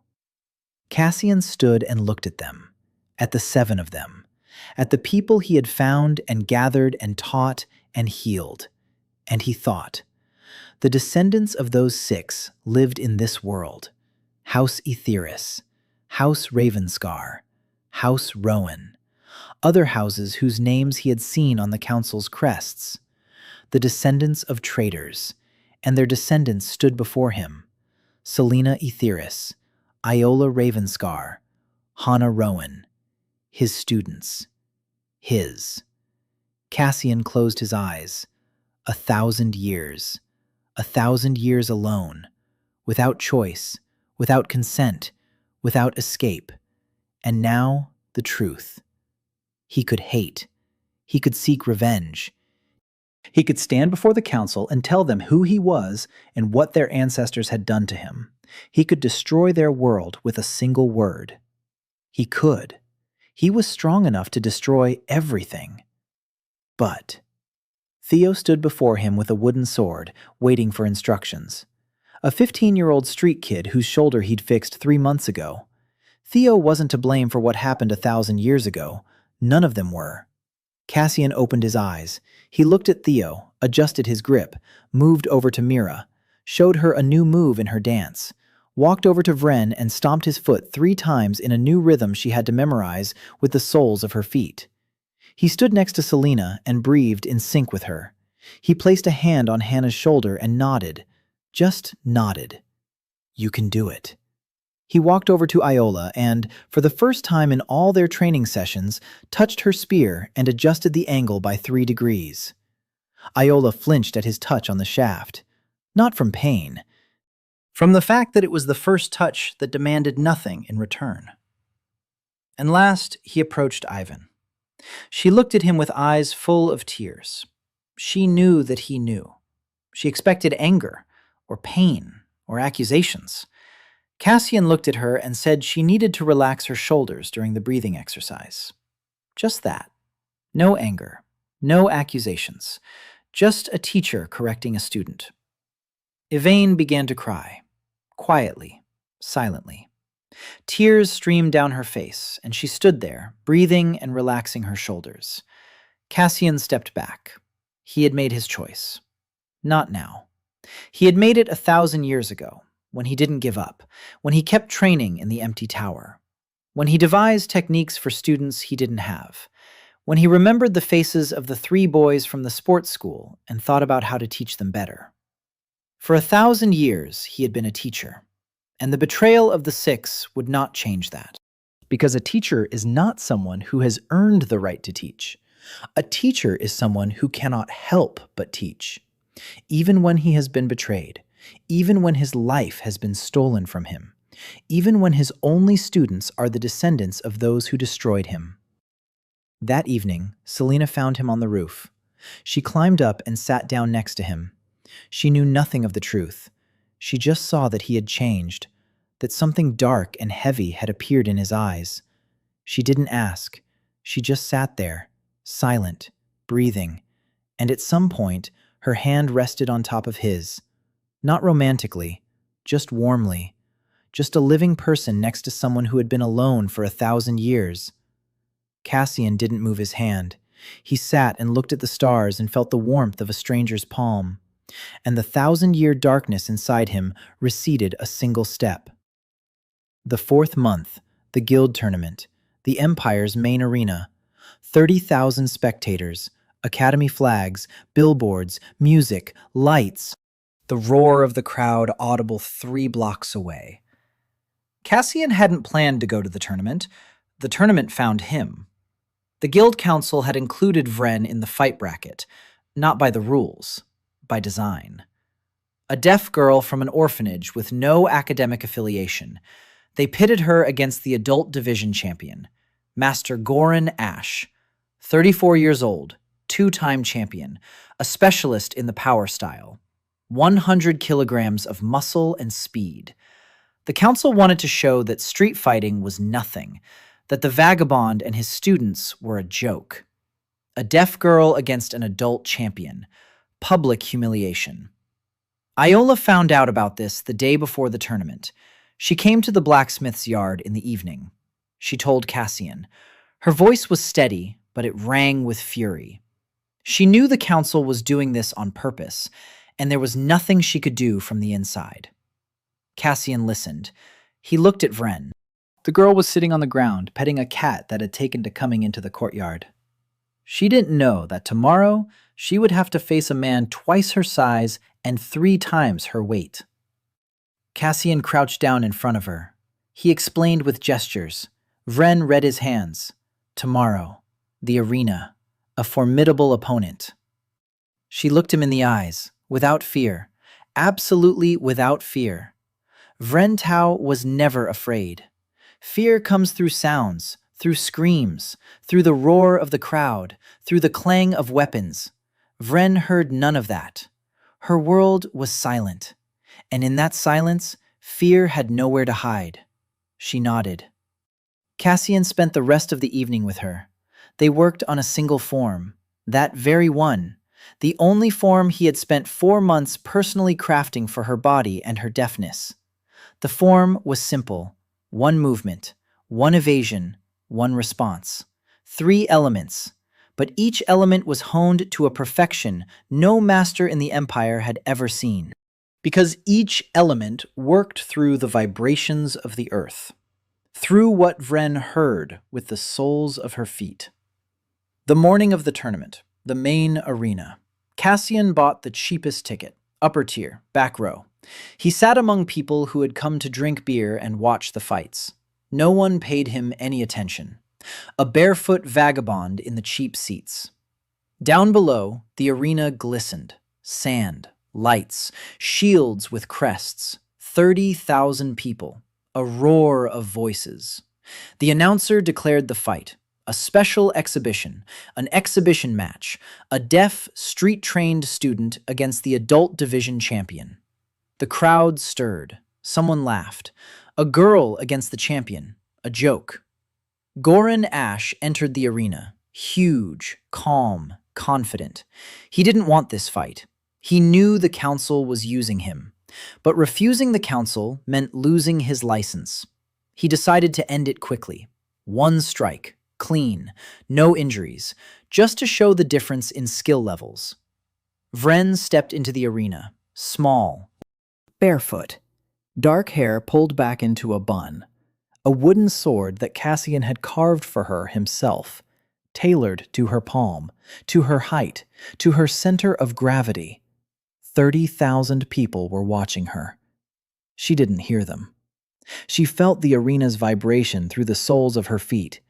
Cassian stood and looked at them, at the 7 of them, at the people he had found and gathered and taught and healed, and he thought, the descendants of those 6 lived in this world: House Aetheris, House Ravenscar, House Rowan, other houses whose names he had seen on the council's crests, the descendants of traitors, and their descendants stood before him: Selena Aetheris, Iola Ravenscar, Hana Rowan, his students, his. Cassian closed his eyes. 1,000 years. 1,000 years alone, without choice, without consent, without escape. And now, the truth. He could hate. He could seek revenge. He could stand before the council and tell them who he was and what their ancestors had done to him. He could destroy their world with a single word. He could. He was strong enough to destroy everything. But Theo stood before him with a wooden sword, waiting for instructions. A 15-year-old street kid whose shoulder he'd fixed 3 months ago. Theo wasn't to blame for what happened 1,000 years ago. None of them were. Cassian opened his eyes. He looked at Theo, adjusted his grip, moved over to Mira, showed her a new move in her dance, walked over to Wren and stomped his foot 3 times in a new rhythm she had to memorize with the soles of her feet. He stood next to Selena and breathed in sync with her. He placed a hand on Hana's shoulder and nodded. Just nodded. You can do it. He walked over to Iola and, for the first time in all their training sessions, touched her spear and adjusted the angle by 3 degrees. Iola flinched at his touch on the shaft. Not from pain. From the fact that it was the first touch that demanded nothing in return. And last, he approached Iveyne. She looked at him with eyes full of tears. She knew that he knew. She expected anger, or pain, or accusations. Cassian looked at her and said she needed to relax her shoulders during the breathing exercise. Just that. No anger, no accusations. Just a teacher correcting a student. Iveyne began to cry, quietly, silently. Tears streamed down her face, and she stood there, breathing and relaxing her shoulders. Cassian stepped back. He had made his choice. Not now. He had made it 1,000 years ago, when he didn't give up, when he kept training in the empty tower, when he devised techniques for students he didn't have, when he remembered the faces of the 3 boys from the sports school and thought about how to teach them better. For 1,000 years, he had been a teacher. And the betrayal of the 6 would not change that. Because a teacher is not someone who has earned the right to teach. A teacher is someone who cannot help but teach. Even when he has been betrayed, even when his life has been stolen from him, even when his only students are the descendants of those who destroyed him. That evening, Selena found him on the roof. She climbed up and sat down next to him. She knew nothing of the truth. She just saw that he had changed, that something dark and heavy had appeared in his eyes. She didn't ask. She just sat there, silent, breathing, and at some point, her hand rested on top of his. Not romantically, just warmly. Just a living person next to someone who had been alone for 1,000 years. Cassian didn't move his hand. He sat and looked at the stars and felt the warmth of a stranger's palm. And the 1,000-year darkness inside him receded a single step. The 4th month, the guild tournament, the Empire's main arena, 30,000 spectators, academy flags, billboards, music, lights, the roar of the crowd audible 3 blocks away. Cassian hadn't planned to go to the tournament. The tournament found him. The guild council had included Wren in the fight bracket, not by the rules. By design. A deaf girl from an orphanage with no academic affiliation. They pitted her against the adult division champion, Master Goran Ash, 34 years old, 2-time champion, a specialist in the power style, 100 kilograms of muscle and speed. The council wanted to show that street fighting was nothing, that the vagabond and his students were a joke. A deaf girl against an adult champion. Public humiliation. Iola found out about this the day before the tournament. She came to the blacksmith's yard in the evening. She told Cassian. Her voice was steady, but it rang with fury. She knew the council was doing this on purpose, and there was nothing she could do from the inside. Cassian listened. He looked at Wren. The girl was sitting on the ground, petting a cat that had taken to coming into the courtyard. She didn't know that tomorrow she would have to face a man twice her size and 3 times her weight. Cassian crouched down in front of her. He explained with gestures. Wren read his hands. Tomorrow, the arena, a formidable opponent. She looked him in the eyes, without fear, absolutely without fear. Wren Tao was never afraid. Fear comes through sounds, through screams, through the roar of the crowd, through the clang of weapons. Wren heard none of that. Her world was silent, and in that silence, fear had nowhere to hide. She nodded. Cassian spent the rest of the evening with her. They worked on a single form, that very one, the only form he had spent 4 months personally crafting for her body and her deafness. The form was simple, 1 movement, 1 evasion, 1 response. 3 elements, but each element was honed to a perfection no master in the Empire had ever seen, because each element worked through the vibrations of the earth, through what Wren heard with the soles of her feet. The morning of the tournament, the main arena. Cassian bought the cheapest ticket, upper tier, back row. He sat among people who had come to drink beer and watch the fights. No one paid him any attention. A barefoot vagabond in the cheap seats. Down below, the arena glistened. Sand, lights, shields with crests. 30,000 people. A roar of voices. The announcer declared the fight. A special exhibition, an exhibition match, a deaf, street-trained student against the adult division champion. The crowd stirred. Someone laughed. A girl against the champion. A joke. Goran Ash entered the arena, huge, calm, confident. He didn't want this fight. He knew the council was using him. But refusing the council meant losing his license. He decided to end it quickly. 1 strike, clean, no injuries, just to show the difference in skill levels. Wren stepped into the arena, small, barefoot, dark hair pulled back into a bun, a wooden sword that Cassian had carved for her himself, tailored to her palm, to her height, to her center of gravity. 30,000 people were watching her. She didn't hear them. She felt the arena's vibration through the soles of her feet.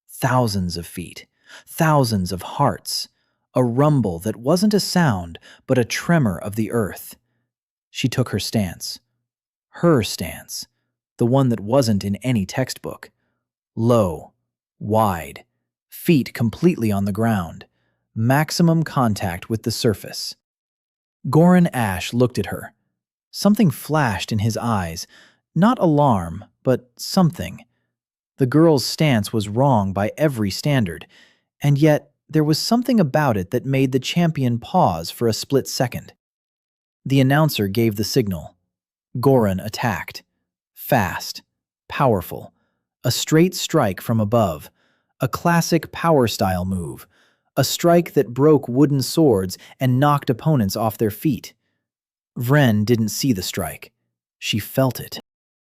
Thousands of feet, thousands of hearts, a rumble that wasn't a sound, but a tremor of the earth. She took her stance. Her stance, the one that wasn't in any textbook. Low, wide, feet completely on the ground, maximum contact with the surface. Goran Ash looked at her. Something flashed in his eyes, not alarm, but something. The girl's stance was wrong by every standard, and yet there was something about it that made the champion pause for a split second. The announcer gave the signal. Goran attacked. Fast, powerful, a straight strike from above, a classic power-style move, a strike that broke wooden swords and knocked opponents off their feet. Wren didn't see the strike. She felt it.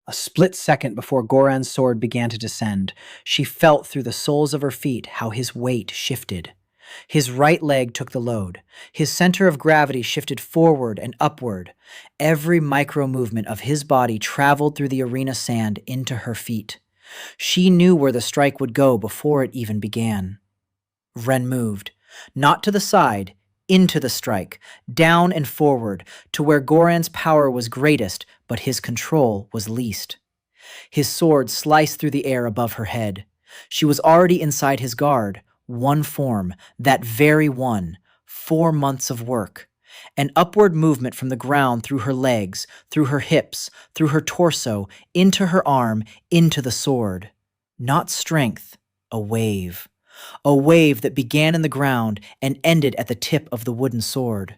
A split second before Goran's sword began to descend, she felt through the soles of her feet how his weight shifted. His right leg took the load. His center of gravity shifted forward and upward. Every micro-movement of his body traveled through the arena sand into her feet. She knew where the strike would go before it even began. Wren moved, not to the side, into the strike, down and forward, to where Goran's power was greatest, but his control was least. His sword sliced through the air above her head. She was already inside his guard, 1 form, that very one, 4 months of work. An upward movement from the ground through her legs, through her hips, through her torso, into her arm, into the sword. Not strength, a wave. A wave that began in the ground and ended at the tip of the wooden sword.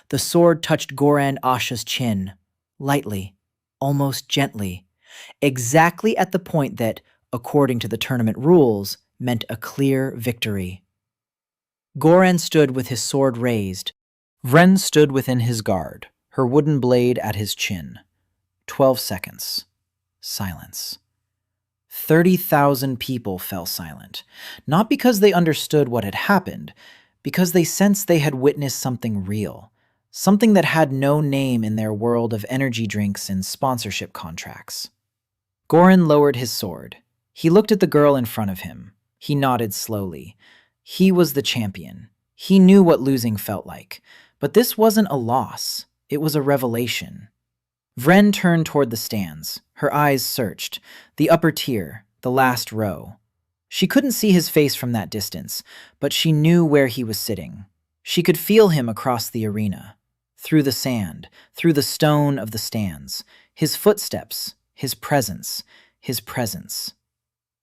The sword touched Goran Asha's chin, lightly, almost gently. exactly at the point that, according to the tournament rules, meant a clear victory. Goran stood with his sword raised. Wren stood within his guard, her wooden blade at his chin. 12 seconds. Silence. 30,000 people fell silent, not because they understood what had happened, because they sensed they had witnessed something real, something that had no name in their world of energy drinks and sponsorship contracts. Goran lowered his sword. He looked at the girl in front of him. He nodded slowly. He was the champion. He knew what losing felt like. But this wasn't a loss. It was a revelation. Wren turned toward the stands. Her eyes searched. The upper tier, the last row. She couldn't see his face from that distance, but she knew where he was sitting. She could feel him across the arena. Through the sand, through the stone of the stands. His footsteps, his presence, his presence.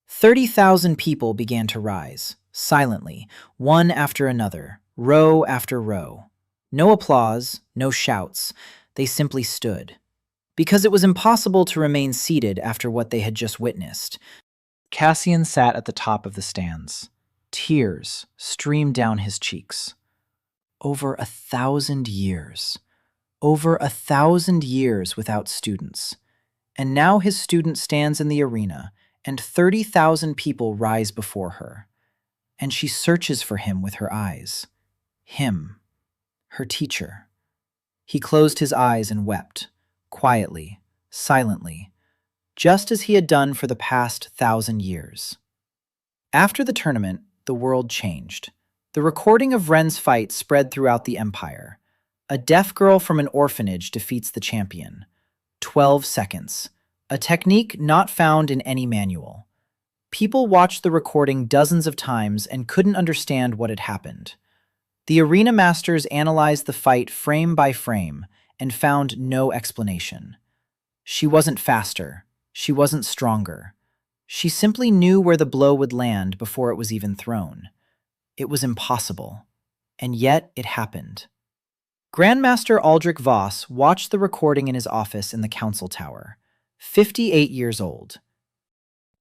30,000 people began to rise, silently, one after another, row after row. No applause, no shouts. They simply stood. Because it was impossible to remain seated after what they had just witnessed. Cassian sat at the top of the stands. Tears streamed down his cheeks. Over 1,000 years. Over 1,000 years without students. And now his student stands in the arena, and 30,000 people rise before her. And she searches for him with her eyes. Him. Her teacher. He closed his eyes and wept, quietly, silently, just as he had done for the past 1,000 years. After the tournament, the world changed. The recording of Wren's fight spread throughout the empire. A deaf girl from an orphanage defeats the champion. 12 seconds. A technique not found in any manual. People watched the recording dozens of times and couldn't understand what had happened. The arena masters analyzed the fight frame by frame and found no explanation. She wasn't faster. She wasn't stronger. She simply knew where the blow would land before it was even thrown. It was impossible. And yet it happened. Grandmaster Aldrich Voss watched the recording in his office in the council tower. 58 years old.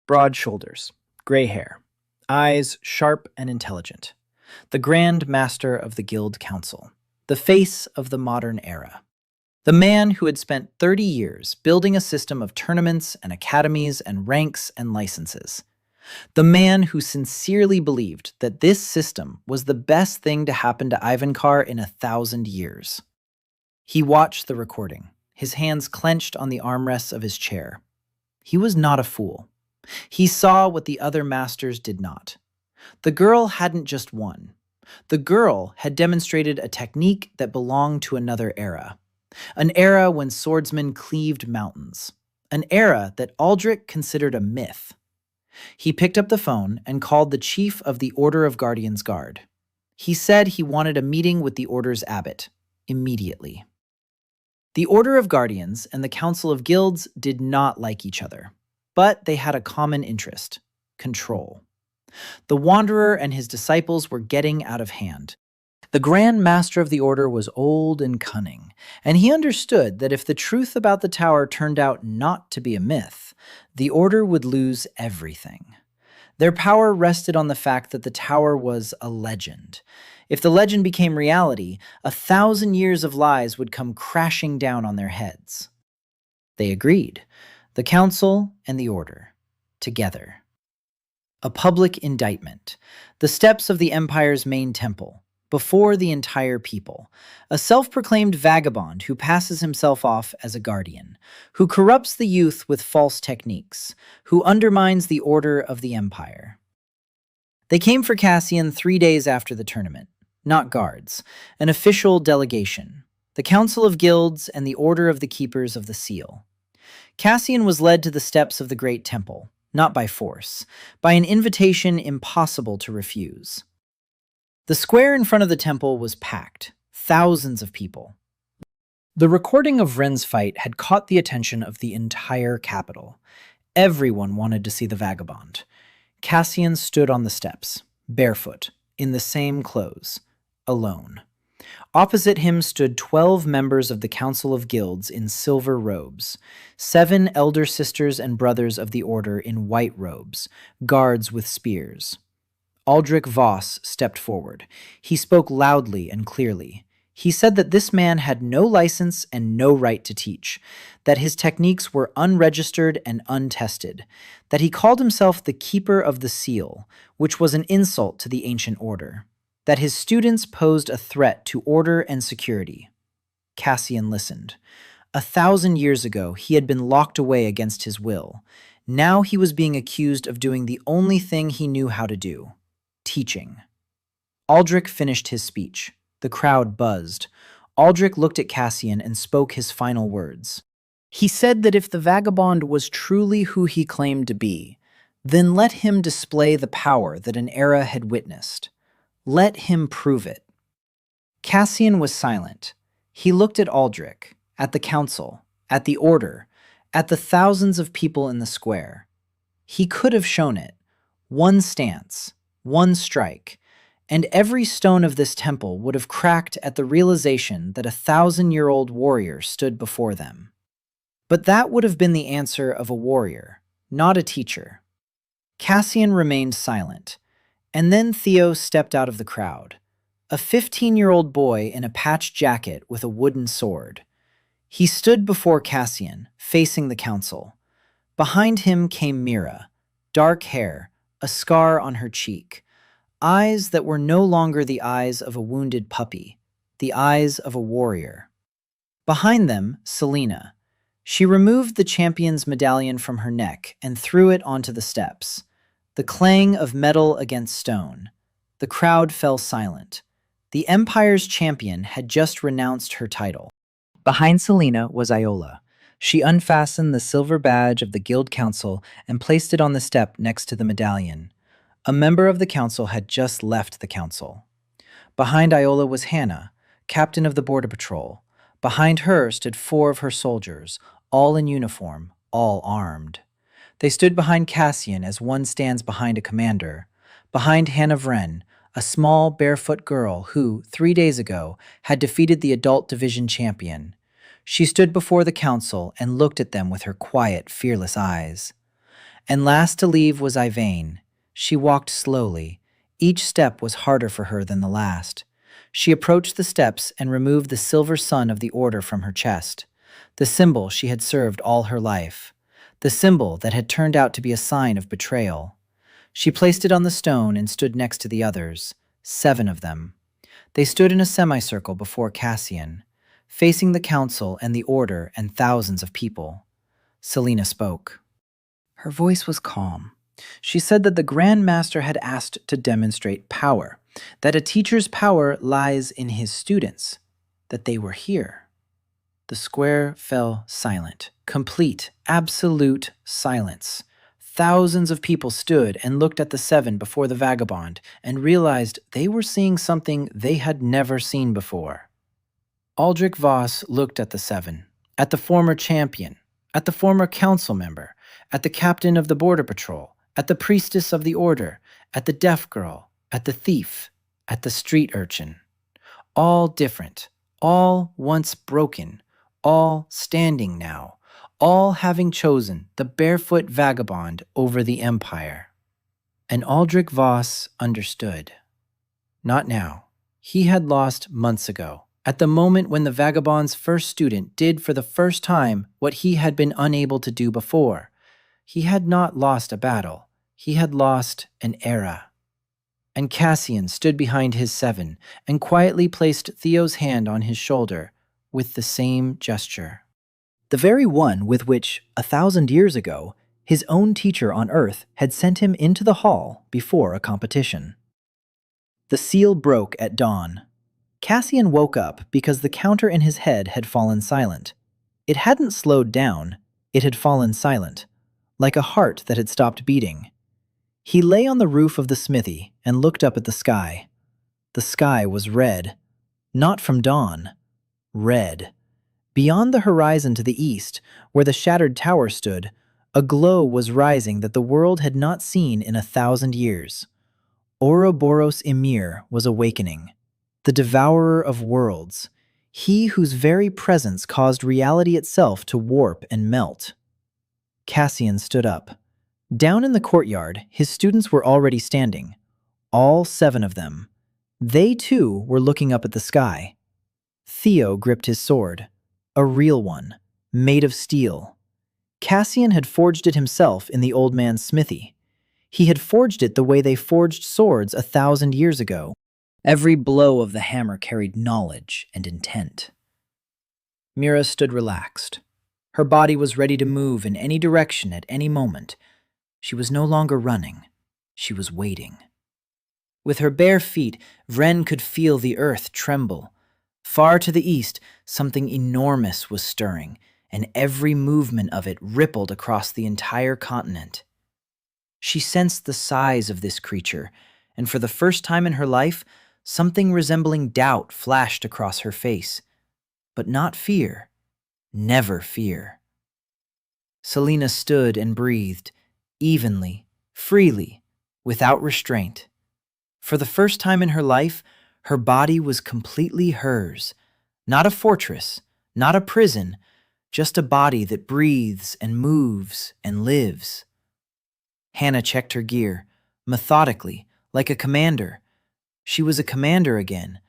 Broad shoulders, gray hair, eyes sharp and intelligent. The Grand Master of the Guild Council, the face of the modern era. The man who had spent 30 years building a system of tournaments and academies and ranks and licenses. The man who sincerely believed that this system was the best thing to happen to Ivankar in 1,000 years. He watched the recording, his hands clenched on the armrests of his chair. He was not a fool. He saw what the other masters did not. The girl hadn't just won. The girl had demonstrated a technique that belonged to another era. An era when swordsmen cleaved mountains. An era that Aldrich considered a myth. He picked up the phone and called the chief of the Order of Guardians Guard. He said he wanted a meeting with the Order's abbot, immediately. The Order of Guardians and the Council of Guilds did not like each other, but they had a common interest: control. The Wanderer and his disciples were getting out of hand. The Grand Master of the Order was old and cunning, and he understood that if the truth about the tower turned out not to be a myth, the Order would lose everything. Their power rested on the fact that the tower was a legend. If the legend became reality, 1,000 years of lies would come crashing down on their heads. They agreed, the Council and the Order, together. A public indictment. The steps of the Empire's main temple. Before the entire people. A self-proclaimed vagabond who passes himself off as a guardian. Who corrupts the youth with false techniques. Who undermines the order of the Empire. They came for Cassian 3 days after the tournament. Not guards. An official delegation. The Council of Guilds and the Order of the Keepers of the Seal. Cassian was led to the steps of the Great Temple. Not by force, by an invitation impossible to refuse. The square in front of the temple was packed, thousands of people. The recording of Wren's fight had caught the attention of the entire capital. Everyone wanted to see the vagabond. Cassian stood on the steps, barefoot, in the same clothes, alone. Opposite him stood 12 members of the Council of Guilds in silver robes, 7 elder sisters and brothers of the order in white robes, guards with spears. Aldrich Voss stepped forward. He spoke loudly and clearly. He said that this man had no license and no right to teach, that his techniques were unregistered and untested, that he called himself the Keeper of the Seal, which was an insult to the ancient order, that his students posed a threat to order and security. Cassian listened. 1,000 years ago, he had been locked away against his will. Now he was being accused of doing the only thing he knew how to do: teaching. Aldrich finished his speech. The crowd buzzed. Aldrich looked at Cassian and spoke his final words. He said that if the vagabond was truly who he claimed to be, then let him display the power that an era had witnessed. Let him prove it. Cassian was silent. He looked at Aldrich, at the council, at the order, at the thousands of people in the square. He could have shown it. One stance, one strike, and every stone of this temple would have cracked at the realization that a 1,000-year-old warrior stood before them. But that would have been the answer of a warrior, not a teacher. Cassian remained silent, and then Theo stepped out of the crowd, a 15-year-old boy in a patched jacket with a wooden sword. He stood before Cassian, facing the council. Behind him came Mira, dark hair, a scar on her cheek, eyes that were no longer the eyes of a wounded puppy, the eyes of a warrior. Behind them, Selena. She removed the champion's medallion from her neck and threw it onto the steps. The clang of metal against stone. The crowd fell silent. The Empire's champion had just renounced her title. Behind Selena was Iola. She unfastened the silver badge of the Guild Council and placed it on the step next to the medallion. A member of the council had just left the council. Behind Iola was Hana, captain of the border patrol. Behind her stood 4 of her soldiers, all in uniform, all armed. They stood behind Cassian as one stands behind a commander. Behind Hana Wren, a small, barefoot girl who, 3 days ago, had defeated the adult division champion. She stood before the council and looked at them with her quiet, fearless eyes. And last to leave was Iveyne. She walked slowly. Each step was harder for her than the last. She approached the steps and removed the silver sun of the order from her chest, the symbol she had served all her life, the symbol that had turned out to be a sign of betrayal. She placed it on the stone and stood next to the others, 7 of them. They stood in a semicircle before Cassian, facing the council and the order and thousands of people. Selena spoke. Her voice was calm. She said that the Grand Master had asked to demonstrate power, that a teacher's power lies in his students, that they were here. The square fell silent, complete, absolute silence. Thousands of people stood and looked at the 7 before the vagabond and realized they were seeing something they had never seen before. Aldrich Voss looked at the 7, at the former champion, at the former council member, at the captain of the border patrol, at the priestess of the order, at the deaf girl, at the thief, at the street urchin. All different, all once broken, all standing now, all having chosen the barefoot vagabond over the Empire. And Aldrich Voss understood. Not now. He had lost months ago, at the moment when the vagabond's first student did for the first time what he had been unable to do before. He had not lost a battle. He had lost an era. And Cassian stood behind his 7 and quietly placed Theo's hand on his shoulder with the same gesture. The very one with which, 1,000 years ago, his own teacher on Earth had sent him into the hall before a competition. The seal broke at dawn. Cassian woke up because the counter in his head had fallen silent. It hadn't slowed down, it had fallen silent, like a heart that had stopped beating. He lay on the roof of the smithy and looked up at the sky. The sky was red. Not from dawn. Red. Beyond the horizon to the east, where the shattered tower stood, a glow was rising that the world had not seen in 1,000 years. Ouroboros-Ymir was awakening. the devourer of worlds, he whose very presence caused reality itself to warp and melt. Cassian stood up. Down in the courtyard, his students were already standing, all 7 of them. They too were looking up at the sky. Theo gripped his sword, a real one, made of steel. Cassian had forged it himself in the old man's smithy. He had forged it the way they forged swords 1,000 years ago. Every blow of the hammer carried knowledge and intent. Mira stood relaxed. Her body was ready to move in any direction at any moment. She was no longer running. She was waiting. With her bare feet, Wren could feel the earth tremble. Far to the east, something enormous was stirring, and every movement of it rippled across the entire continent. She sensed the size of this creature, and for the first time in her life, something resembling doubt flashed across her face. But not fear. Never fear. Selena stood and breathed, evenly, freely, without restraint. For the first time in her life, her body was completely hers. Not a fortress, not a prison, just a body that breathes and moves and lives. Hana checked her gear, methodically, like a commander. She was a commander again,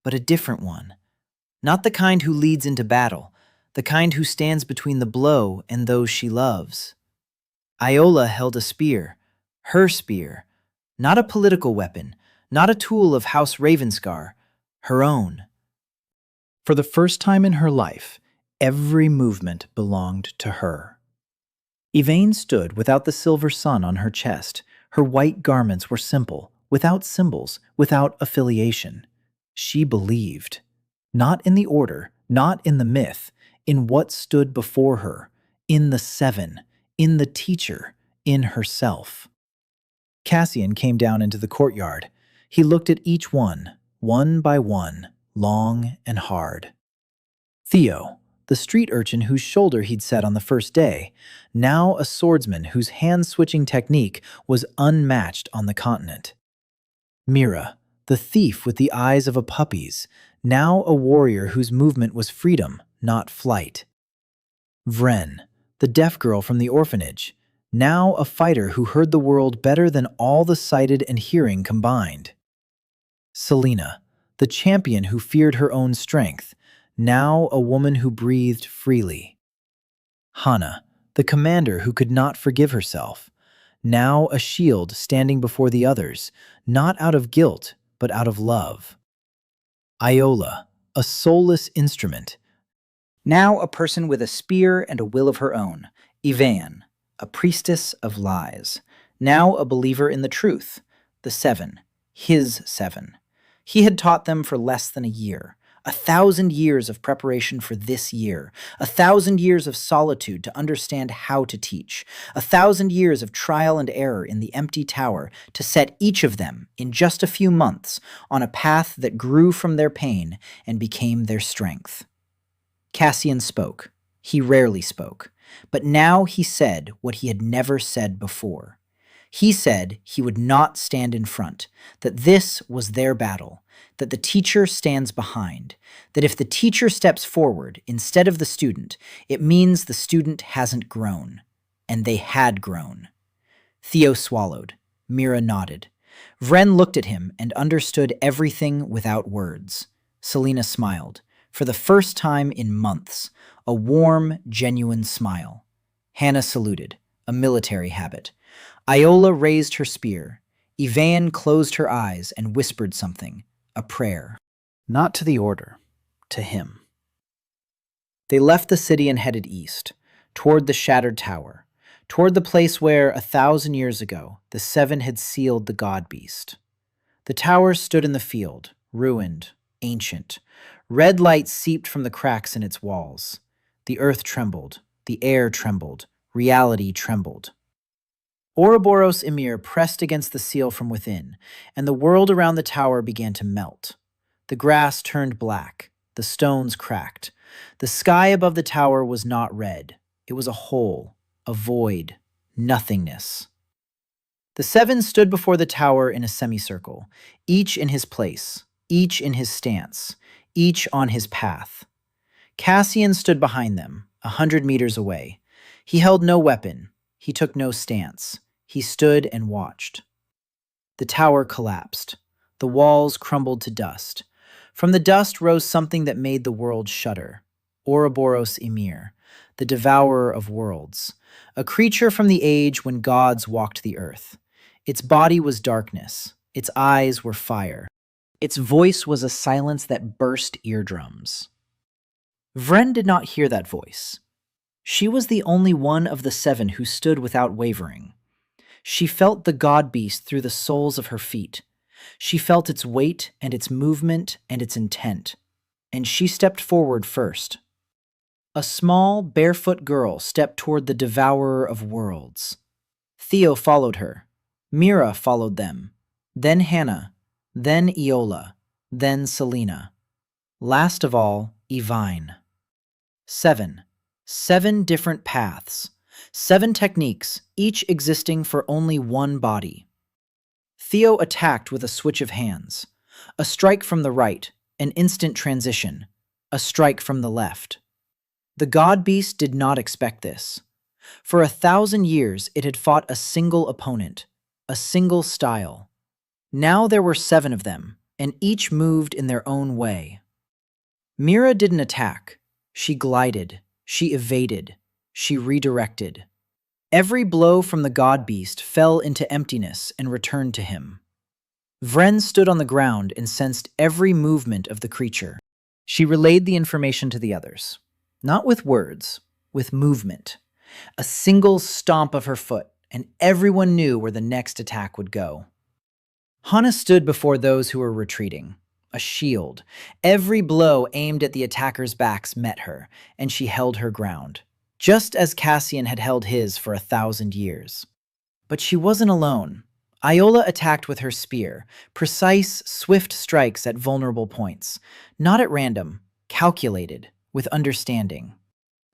but a different one. Not the kind who leads into battle, the kind who stands between the blow and those she loves. Iola held a spear, her spear, not a political weapon, not a tool of House Ravenscar, her own. For the first time in her life, every movement belonged to her. Iveyne stood without the silver sun on her chest. Her white garments were simple, without symbols, without affiliation. She believed. Not in the order, not in the myth, in what stood before her, in the 7, in the teacher, in herself. Cassian came down into the courtyard. He looked at each one by one, long and hard. Theo, the street urchin whose shoulder he'd set on the first day, now a swordsman whose hand-switching technique was unmatched on the continent. Mira, the thief with the eyes of a puppy's, now a warrior whose movement was freedom, not flight. Wren, the deaf girl from the orphanage, now a fighter who heard the world better than all the sighted and hearing combined. Selena, the champion who feared her own strength, now a woman who breathed freely. Hana, the commander who could not forgive herself, now a shield standing before the others, not out of guilt, but out of love. Iola, a soulless instrument, now a person with a spear and a will of her own. Iveyne, a priestess of lies, now a believer in the truth. The 7, his 7. He had taught them for less than a year. 1,000 years of preparation for this year, 1,000 years of solitude to understand how to teach, 1,000 years of trial and error in the empty tower to set each of them, in just a few months, on a path that grew from their pain and became their strength. Cassian spoke. He rarely spoke, but now he said what he had never said before. He said he would not stand in front, that this was their battle, that the teacher stands behind, that if the teacher steps forward instead of the student, it means the student hasn't grown. And they had grown. Theo swallowed. Mira nodded. Wren looked at him and understood everything without words. Selena smiled. For the first time in months, a warm, genuine smile. Hana saluted, a military habit. Iola raised her spear. Iveyne closed her eyes and whispered something, a prayer. Not to the order, to him. They left the city and headed east, toward the shattered tower, toward the place where, 1,000 years ago, the 7 had sealed the Godbeast. The tower stood in the field, ruined, ancient. Red light seeped from the cracks in its walls. The earth trembled, the air trembled, reality trembled. Ouroboros-Ymir pressed against the seal from within, and the world around the tower began to melt. The grass turned black, the stones cracked. The sky above the tower was not red. It was a hole, a void, nothingness. The 7 stood before the tower in a semicircle, each in his place, each in his stance, each on his path. Cassian stood behind them, 100 meters away. He held no weapon. He took no stance. He stood and watched. The tower collapsed. The walls crumbled to dust. From the dust rose something that made the world shudder. Ouroboros-Ymir, the devourer of worlds, a creature from the age when gods walked the earth. Its body was darkness. Its eyes were fire. Its voice was a silence that burst eardrums. Wren did not hear that voice. She was the only one of the seven who stood without wavering. She felt the Godbeast through the soles of her feet. She felt its weight and its movement and its intent. And she stepped forward first. A small, barefoot girl stepped toward the devourer of worlds. Theo followed her. Mira followed them. Then Hana. Then Iola. Then Selena. Last of all, Iveyne. 7. 7 different paths. 7 techniques, each existing for only one body. Theo attacked with a switch of hands. A strike from the right, an instant transition. A strike from the left. The Godbeast did not expect this. For 1,000 years it had fought a single opponent, a single style. Now there were 7 of them, and each moved in their own way. Mira didn't attack. She glided. She evaded. She redirected. Every blow from the Godbeast fell into emptiness and returned to him. Wren stood on the ground and sensed every movement of the creature. She relayed the information to the others. Not with words, with movement. A single stomp of her foot, and everyone knew where the next attack would go. Hana stood before those who were retreating. A shield. Every blow aimed at the attackers' backs met her, and she held her ground, just as Cassian had held his for 1,000 years. But she wasn't alone. Iola attacked with her spear, precise, swift strikes at vulnerable points, not at random, calculated, with understanding.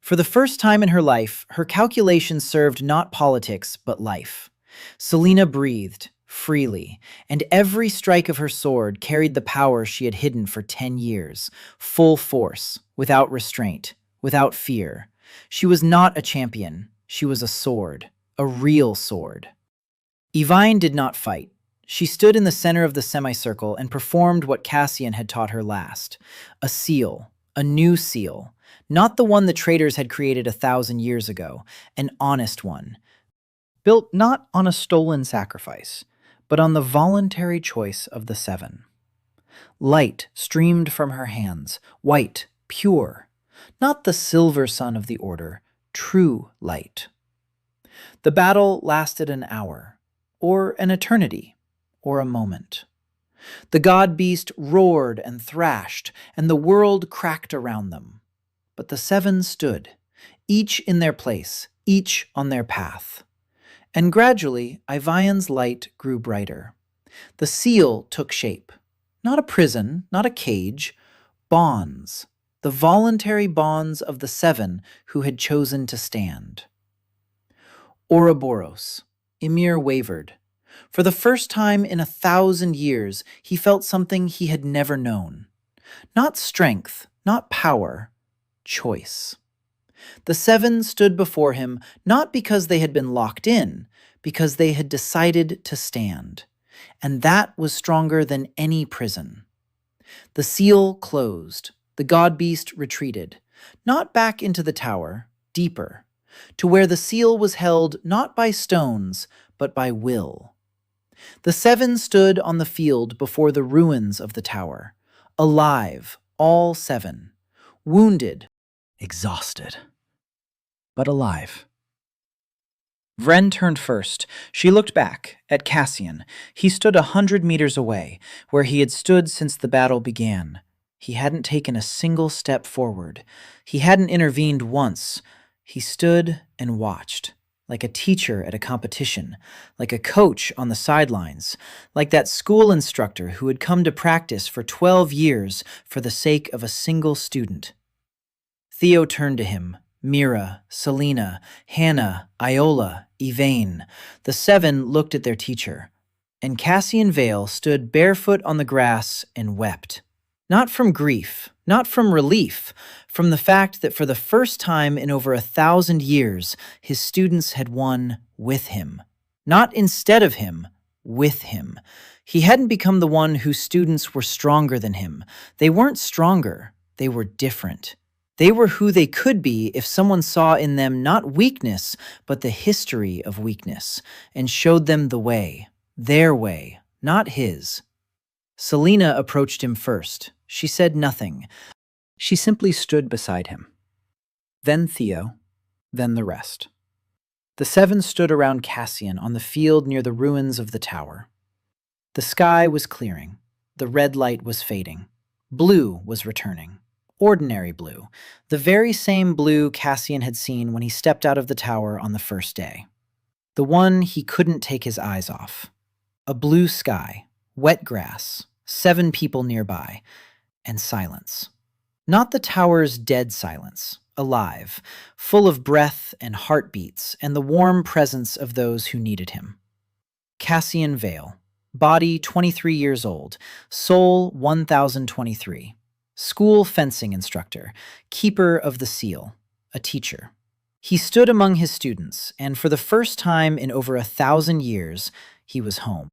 For the first time in her life, her calculations served not politics, but life. Selena breathed, freely, and every strike of her sword carried the power she had hidden for 10 years, full force, without restraint, without fear. She was not a champion. She was a sword, a real sword. Iveyne did not fight. She stood in the center of the semicircle and performed what Cassian had taught her last. A seal, a new seal, not the one the traitors had created 1,000 years ago, an honest one, built not on a stolen sacrifice, but on the voluntary choice of the 7. Light streamed from her hands, white, pure, not the silver sun of the order, true light. The battle lasted an hour, or an eternity, or a moment. The Godbeast roared and thrashed, and the world cracked around them. But the 7 stood, each in their place, each on their path. And gradually, Iveyne's light grew brighter. The seal took shape. Not a prison, not a cage. Bonds. The voluntary bonds of the 7 who had chosen to stand. Ouroboros-Ymir wavered. For the first time in 1,000 years, he felt something he had never known. Not strength, not power, choice. The 7 stood before him not because they had been locked in, because they had decided to stand. And that was stronger than any prison. The seal closed. The Godbeast retreated, not back into the tower, deeper, to where the seal was held not by stones, but by will. The 7 stood on the field before the ruins of the tower, alive, all 7, wounded, exhausted, but alive. Wren turned first. She looked back, at Cassian. He stood 100 meters away, where he had stood since the battle began. He hadn't taken a single step forward. He hadn't intervened once. He stood and watched, like a teacher at a competition, like a coach on the sidelines, like that school instructor who had come to practice for 12 years for the sake of a single student. Theo turned to him. Mira, Selena, Hana, Iola, Iveyne. The 7 looked at their teacher, and Cassian Vale stood barefoot on the grass and wept. Not from grief, not from relief, from the fact that for the first time in over 1,000 years, his students had won with him. Not instead of him, with him. He hadn't become the one whose students were stronger than him. They weren't stronger, they were different. They were who they could be if someone saw in them not weakness, but the history of weakness, and showed them the way, their way, not his. Selena approached him first. She said nothing. She simply stood beside him. Then Theo, then the rest. The 7 stood around Cassian on the field near the ruins of the tower. The sky was clearing. The red light was fading. Blue was returning. Ordinary blue. The very same blue Cassian had seen when he stepped out of the tower on the first day. The one he couldn't take his eyes off. A blue sky, wet grass, 7 people nearby, and silence. Not the tower's dead silence, alive, full of breath and heartbeats and the warm presence of those who needed him. Cassian Vale, body 23 years old, soul 1023, school fencing instructor, keeper of the seal, a teacher. He stood among his students, and for the first time in over 1,000 years, he was home.